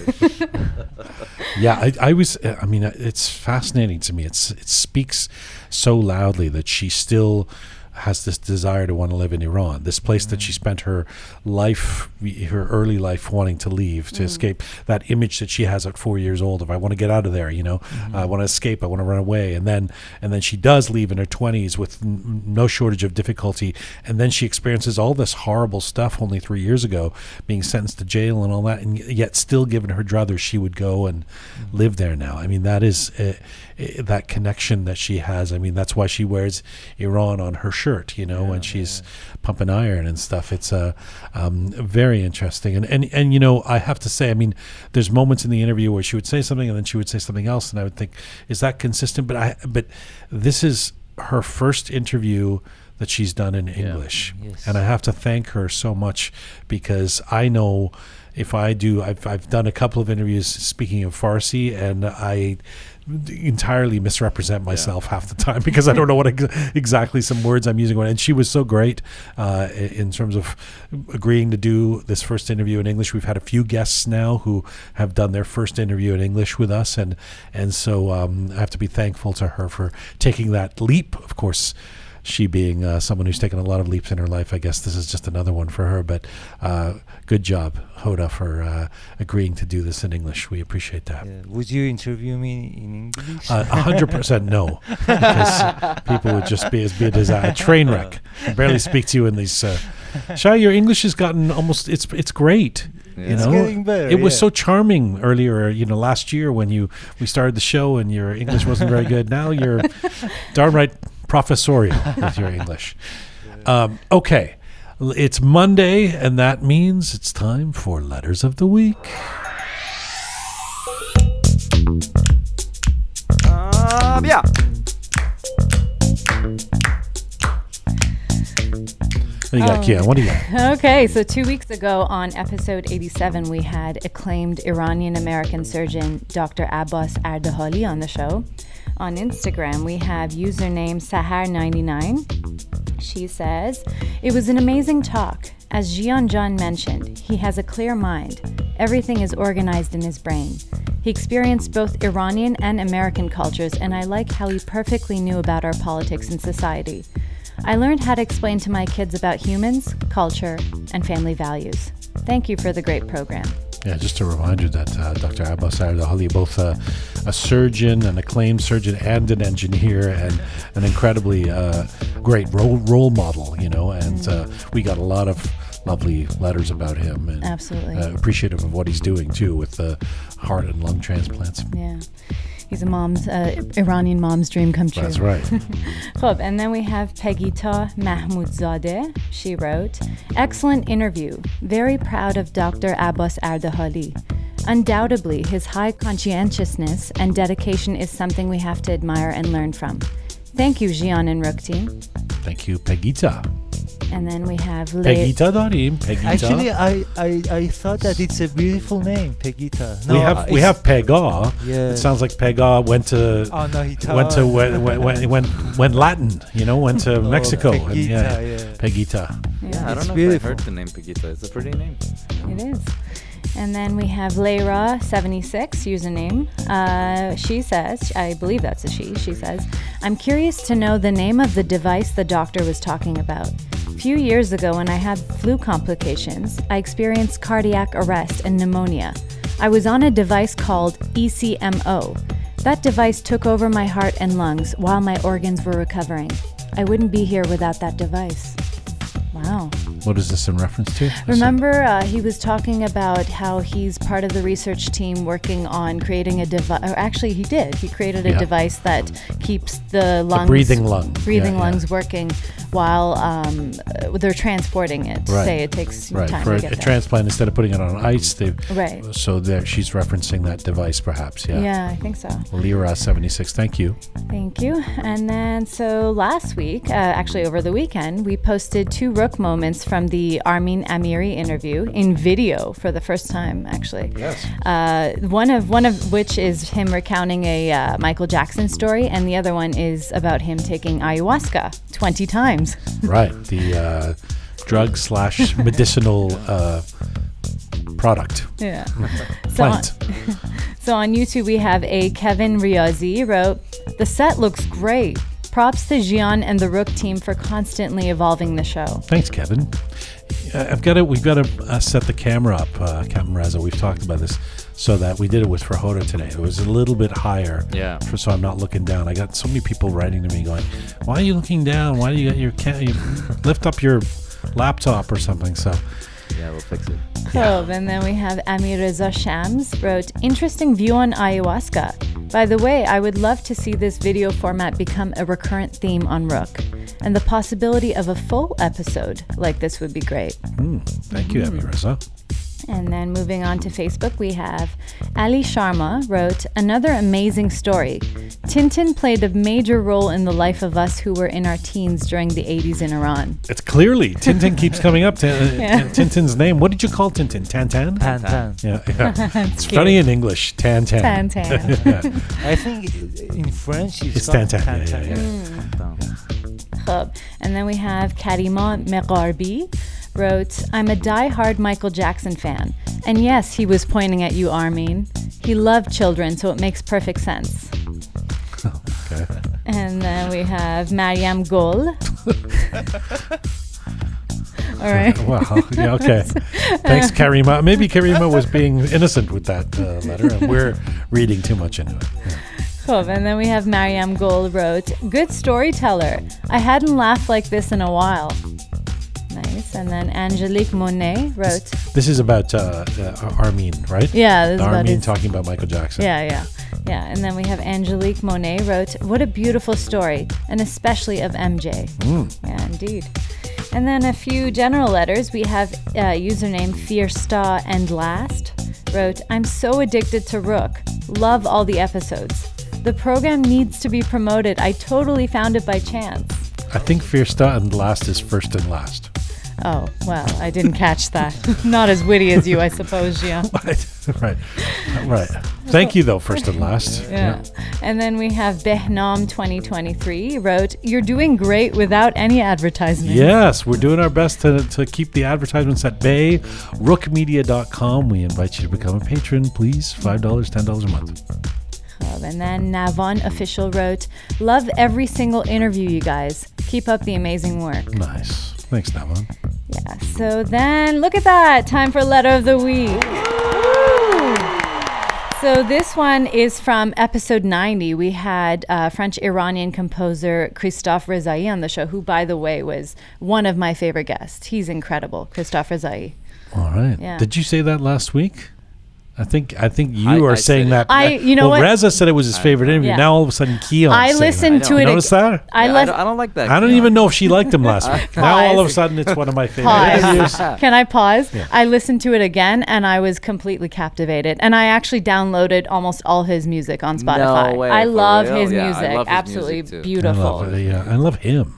Yeah, I was. I mean, it's fascinating to me. It speaks so loudly that she still has this desire to want to live in Iran, this place that she spent her life, her early life, wanting to leave, to escape that image that she has at 4 years old of, I want to get out of there, you know, I want to escape, I want to run away. And then she does leave in her 20s with no shortage of difficulty. And then she experiences all this horrible stuff only 3 years ago, being sentenced to jail and all that, and yet still given her druthers, she would go and live there now. I mean, that is that connection that she has. I mean, that's why she wears Iran on her shirt, you know, when she's pumping iron and stuff. It's very interesting. And you know, I have to say, I mean, there's moments in the interview where she would say something and then she would say something else, and I would think, is that consistent? But this is her first interview that she's done in English. Yes. And I have to thank her so much, because I know if I do, I've done a couple of interviews speaking of Farsi, and I entirely misrepresent myself half the time because I don't know what exactly some words I'm using. And she was so great in terms of agreeing to do this first interview in English. We've had a few guests now who have done their first interview in English with us, and so I have to be thankful to her for taking that leap. Of course, she being someone who's taken a lot of leaps in her life, I guess this is just another one for her. But good job, Hoda, for agreeing to do this in English. We appreciate that. Would you interview me in English? 100% no, because people would just be a train wreck. I barely speak to you in these. Shai, your English has gotten almost. It's great. Yeah. You It's know, getting better, it was yeah. so charming earlier. Last year when we started the show and your English wasn't very good. Now you're darn right professorial with your English. Okay, it's Monday, and that means it's time for Letters of the Week. Yeah. What do you got, Kian? What do you got? Okay, so 2 weeks ago on episode 87, we had acclaimed Iranian-American surgeon Dr. Abbas Ardehali on the show. On Instagram, we have username Sahar99. She says, "It was an amazing talk. As Jian John mentioned, he has a clear mind. Everything is organized in his brain. He experienced both Iranian and American cultures, and I like how he perfectly knew about our politics and society. I learned how to explain to my kids about humans, culture, and family values. Thank you for the great program." Yeah, just a reminder that Dr. Abbas Ardehali, both a surgeon, an acclaimed surgeon, and an engineer, and an incredibly great role model, and we got a lot of lovely letters about him. And Absolutely. Appreciative of what he's doing, too, with the heart and lung transplants. Yeah. He's Iranian mom's dream come true. That's right. Khub, and then we have Pegita Mahmoudzadeh. She wrote, "Excellent interview. Very proud of Dr. Abbas Ardehali. Undoubtedly, his high conscientiousness and dedication is something we have to admire and learn from. Thank you, Jian and Roqe team." Thank you, Pegita. And then we have Pegita Darim. Pegita. Actually, I thought that it's a beautiful name, Pegita. we have Pega. Yeah. It sounds like Pega went to Oh no, he went Latin. Went to Mexico. Pegita, and yeah. Pegita. Yeah, I It's don't know beautiful. if I heard the name Pegita. It's a pretty name. it is. And then we have Layra76, username. She says, I believe that's a she says, "I'm curious to know the name of the device the doctor was talking about. A few years ago when I had flu complications, I experienced cardiac arrest and pneumonia. I was on a device called ECMO. That device took over my heart and lungs while my organs were recovering. I wouldn't be here without that device." Wow. What is this in reference to? Remember, he was talking about how he's part of the research team working on creating a device. Or actually, he did. He created a Yeah. device that keeps the lungs, breathing lung. breathing Yeah, lungs working while they're transporting it. Right. Say it takes Right, time for to get a there. transplant, instead of putting it on ice, Right. So there, she's referencing that device, perhaps. Yeah. Yeah, I think so. Lira76, thank you. Thank you. And then, so last week, actually over the weekend, we posted 2 Roqe moments from the Armin Amiri interview in video for the first time, actually. Yes. One of which is him recounting a Michael Jackson story, and the other one is about him taking ayahuasca 20 times. Right, the drug / medicinal product. Yeah. Plant. So on YouTube, we have a Kevin Riazi wrote, "The set looks great. Props to Jian and the Roqe team for constantly evolving the show." Thanks, Kevin. We've got to set the camera up, Captain Raza. We've talked about this, so that we did it for Hoda today. It was a little bit higher, Yeah. so I'm not looking down. I got so many people writing to me going, "Why are you looking down? Why do you get you lift up your laptop or something?" So Yeah, we'll fix it. Cool. And then we have Amir Reza Shams wrote, "Interesting view on ayahuasca. By the way, I would love to see this video format become a recurrent theme on Roqe. And the possibility of a full episode like this would be great." thank you, Abby Reza. And then moving on to Facebook, we have Ali Sharma wrote, "Another amazing story. Tintin played a major role in the life of us who were in our teens during the 80s in Iran." It's clearly Tintin keeps coming up. Tintin's name. What did you call Tintin? Tantan? Tan. Yeah. It's funny in English. Tantan. Tantan. Yeah. I think in French It's called Tantan. Yeah. Khub. And then we have Karima Megarbi wrote, "I'm a die-hard Michael Jackson fan. And yes, he was pointing at you, Armin. He loved children, so it makes perfect sense." Okay. And then we have Mariam Gol. All right. Wow. Yeah, okay. Thanks, Karima. Maybe Karima was being innocent with that letter, and we're reading too much into it. Yeah. Cool. And then we have Mariam Gol wrote, "Good storyteller. I hadn't laughed like this in a while." Nice. And then Angelique Monet wrote, This is about Armin, right? yeah, this is about Armin his, talking about Michael Jackson. yeah. And then we have Angelique Monet wrote, "What a beautiful story, and especially of MJ." Yeah, indeed. And then a few general letters. We have username Fiersta and Last wrote, "I'm so addicted to Roqe. Love all the episodes. The program needs to be promoted. I totally found it by chance." I think Fiersta and Last is first and last. Oh, well, I didn't catch that. Not as witty as you, I suppose, Jian. Right. Thank you, though, first and last. Yeah. And then we have Behnam 2023 wrote, "You're doing great without any advertisement." Yes, we're doing our best to keep the advertisements at bay. Roqemedia.com. We invite you to become a patron, please. $5, $10 a month. And then Navon Official wrote, "Love every single interview, you guys. Keep up the amazing work." Nice. Thanks, Navon. Yeah, so then look at that. Time for Letter of the Week. Woo! So this one is from episode 90. We had French-Iranian composer Christophe Rezaei on the show, who, by the way, was one of my favorite guests. He's incredible, Christophe Rezaei. All right. Yeah. Did you say that last week? I think you are I saying said that. You know what? Reza said it was his favorite interview. Yeah. Now all of a sudden Keon's I saying listened that. to You it. notice that? I don't like that. I don't even know if she liked him last week. Now all of a Pause. sudden it's one of my favorite interviews. Pause. Can I pause? Yeah. I listened to it again and I was completely captivated. And I actually downloaded almost all his music on Spotify. No way, I for love real? his Yeah, I music. love his Absolutely music too. beautiful. I love him.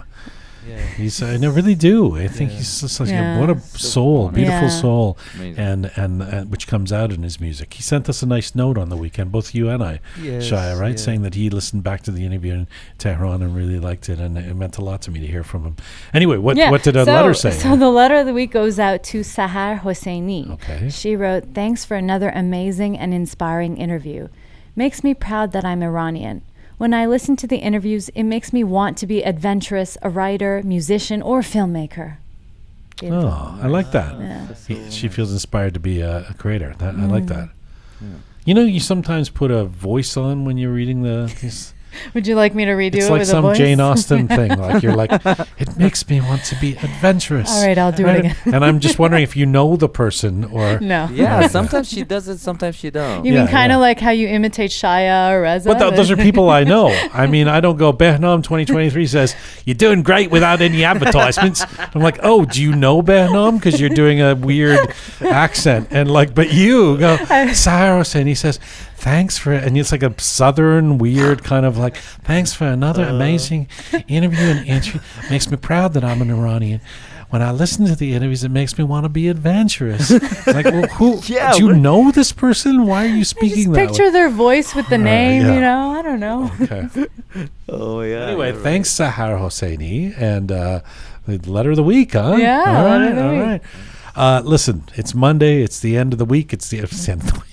Yeah. I really do. I think he's just like Yeah. what a soul, beautiful Yeah. soul, Amazing. and which comes out in his music. He sent us a nice note on the weekend, both you and I, Yes, Shia, right, yeah. saying that he listened back to the interview in Tehran and really liked it, and it meant a lot to me to hear from him. Anyway, what did the letter say? So the letter of the week goes out to Sahar Hosseini. Okay. She wrote, "Thanks for another amazing and inspiring interview. Makes me proud that I'm Iranian. When I listen to the interviews, it makes me want to be adventurous, a writer, musician, or filmmaker." Beautiful. Oh, I like that. Yeah. She feels inspired to be a creator. I like that. You know, you sometimes put a voice on when you're reading these. Would you like me to redo It's it like with a some voice? Jane Austen thing. Like you're like, it makes me want to be adventurous. All right, I'll do it again. And I'm just wondering if you know the person or. No. Yeah, sometimes she does it, sometimes she don't. You Yeah, mean kind of yeah. like how you imitate Shia or Reza? But those are people I know. I mean, I don't go, Behnam 2023 says, "You're doing great without any advertisements." I'm like, oh, do you know Behnam? Because you're doing a weird accent. And like, but you go, Cyrus, and he says, "Thanks for," and it's like a southern weird kind of like, "Thanks for another amazing interview and entry. Makes me proud that I'm an Iranian. When I listen to the interviews, it makes me want to be adventurous." Like, well, who? Yeah, do you know this person? Why are you speaking Just that picture their voice with the name, yeah. you know? I don't know. way? Okay. Oh, yeah. Anyway, thanks, Sahar Hosseini, and the letter of the week, huh? Yeah, all letter right, of the all week. right. Listen, it's Monday. It's the end of the week. It's the end of the week.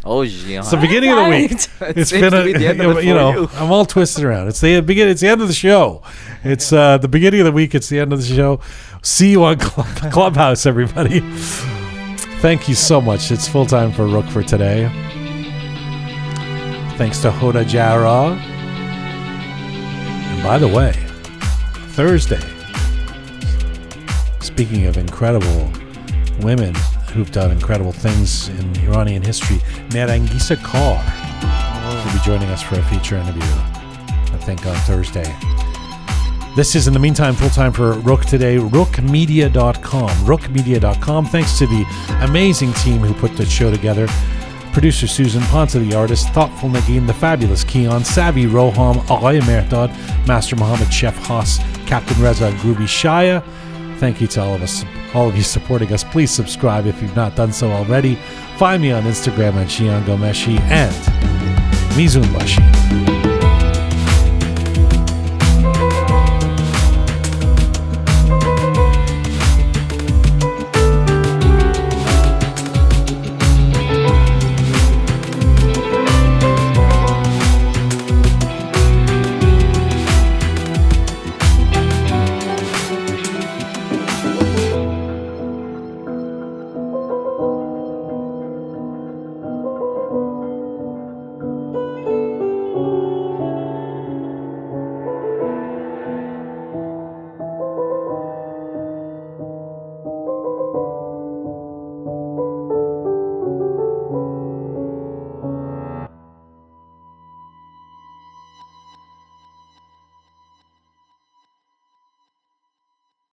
Oh, Jian. It's the beginning of the week. It It's seems been to be the end of it you for know, you. I'm all twisted around. It's the beginning. It's the end of the show. It's the beginning of the week. It's the end of the show. See you on Clubhouse, everybody. Thank you so much. It's full time for Roqe for today. Thanks to Hoda Jarrah. And by the way, Thursday, speaking of incredible women who've done incredible things in Iranian history, Narangisa Kaur will be joining us for a feature interview, I think, on Thursday. This is, in the meantime, full-time for Roqe today, roqemedia.com. Roqemedia.com. Thanks to the amazing team who put the show together. Producer Susan, Ponta the artist, Thoughtful Nagin, the fabulous Keon, Savvy Roham, Aghay Mehrdad, Master Mohammed, Chef Haas, Captain Reza, Groovy Shia. Thank you to all of you supporting us. Please subscribe if you've not done so already. Find me on Instagram at Jian Ghomeshi and Mizun Bashi.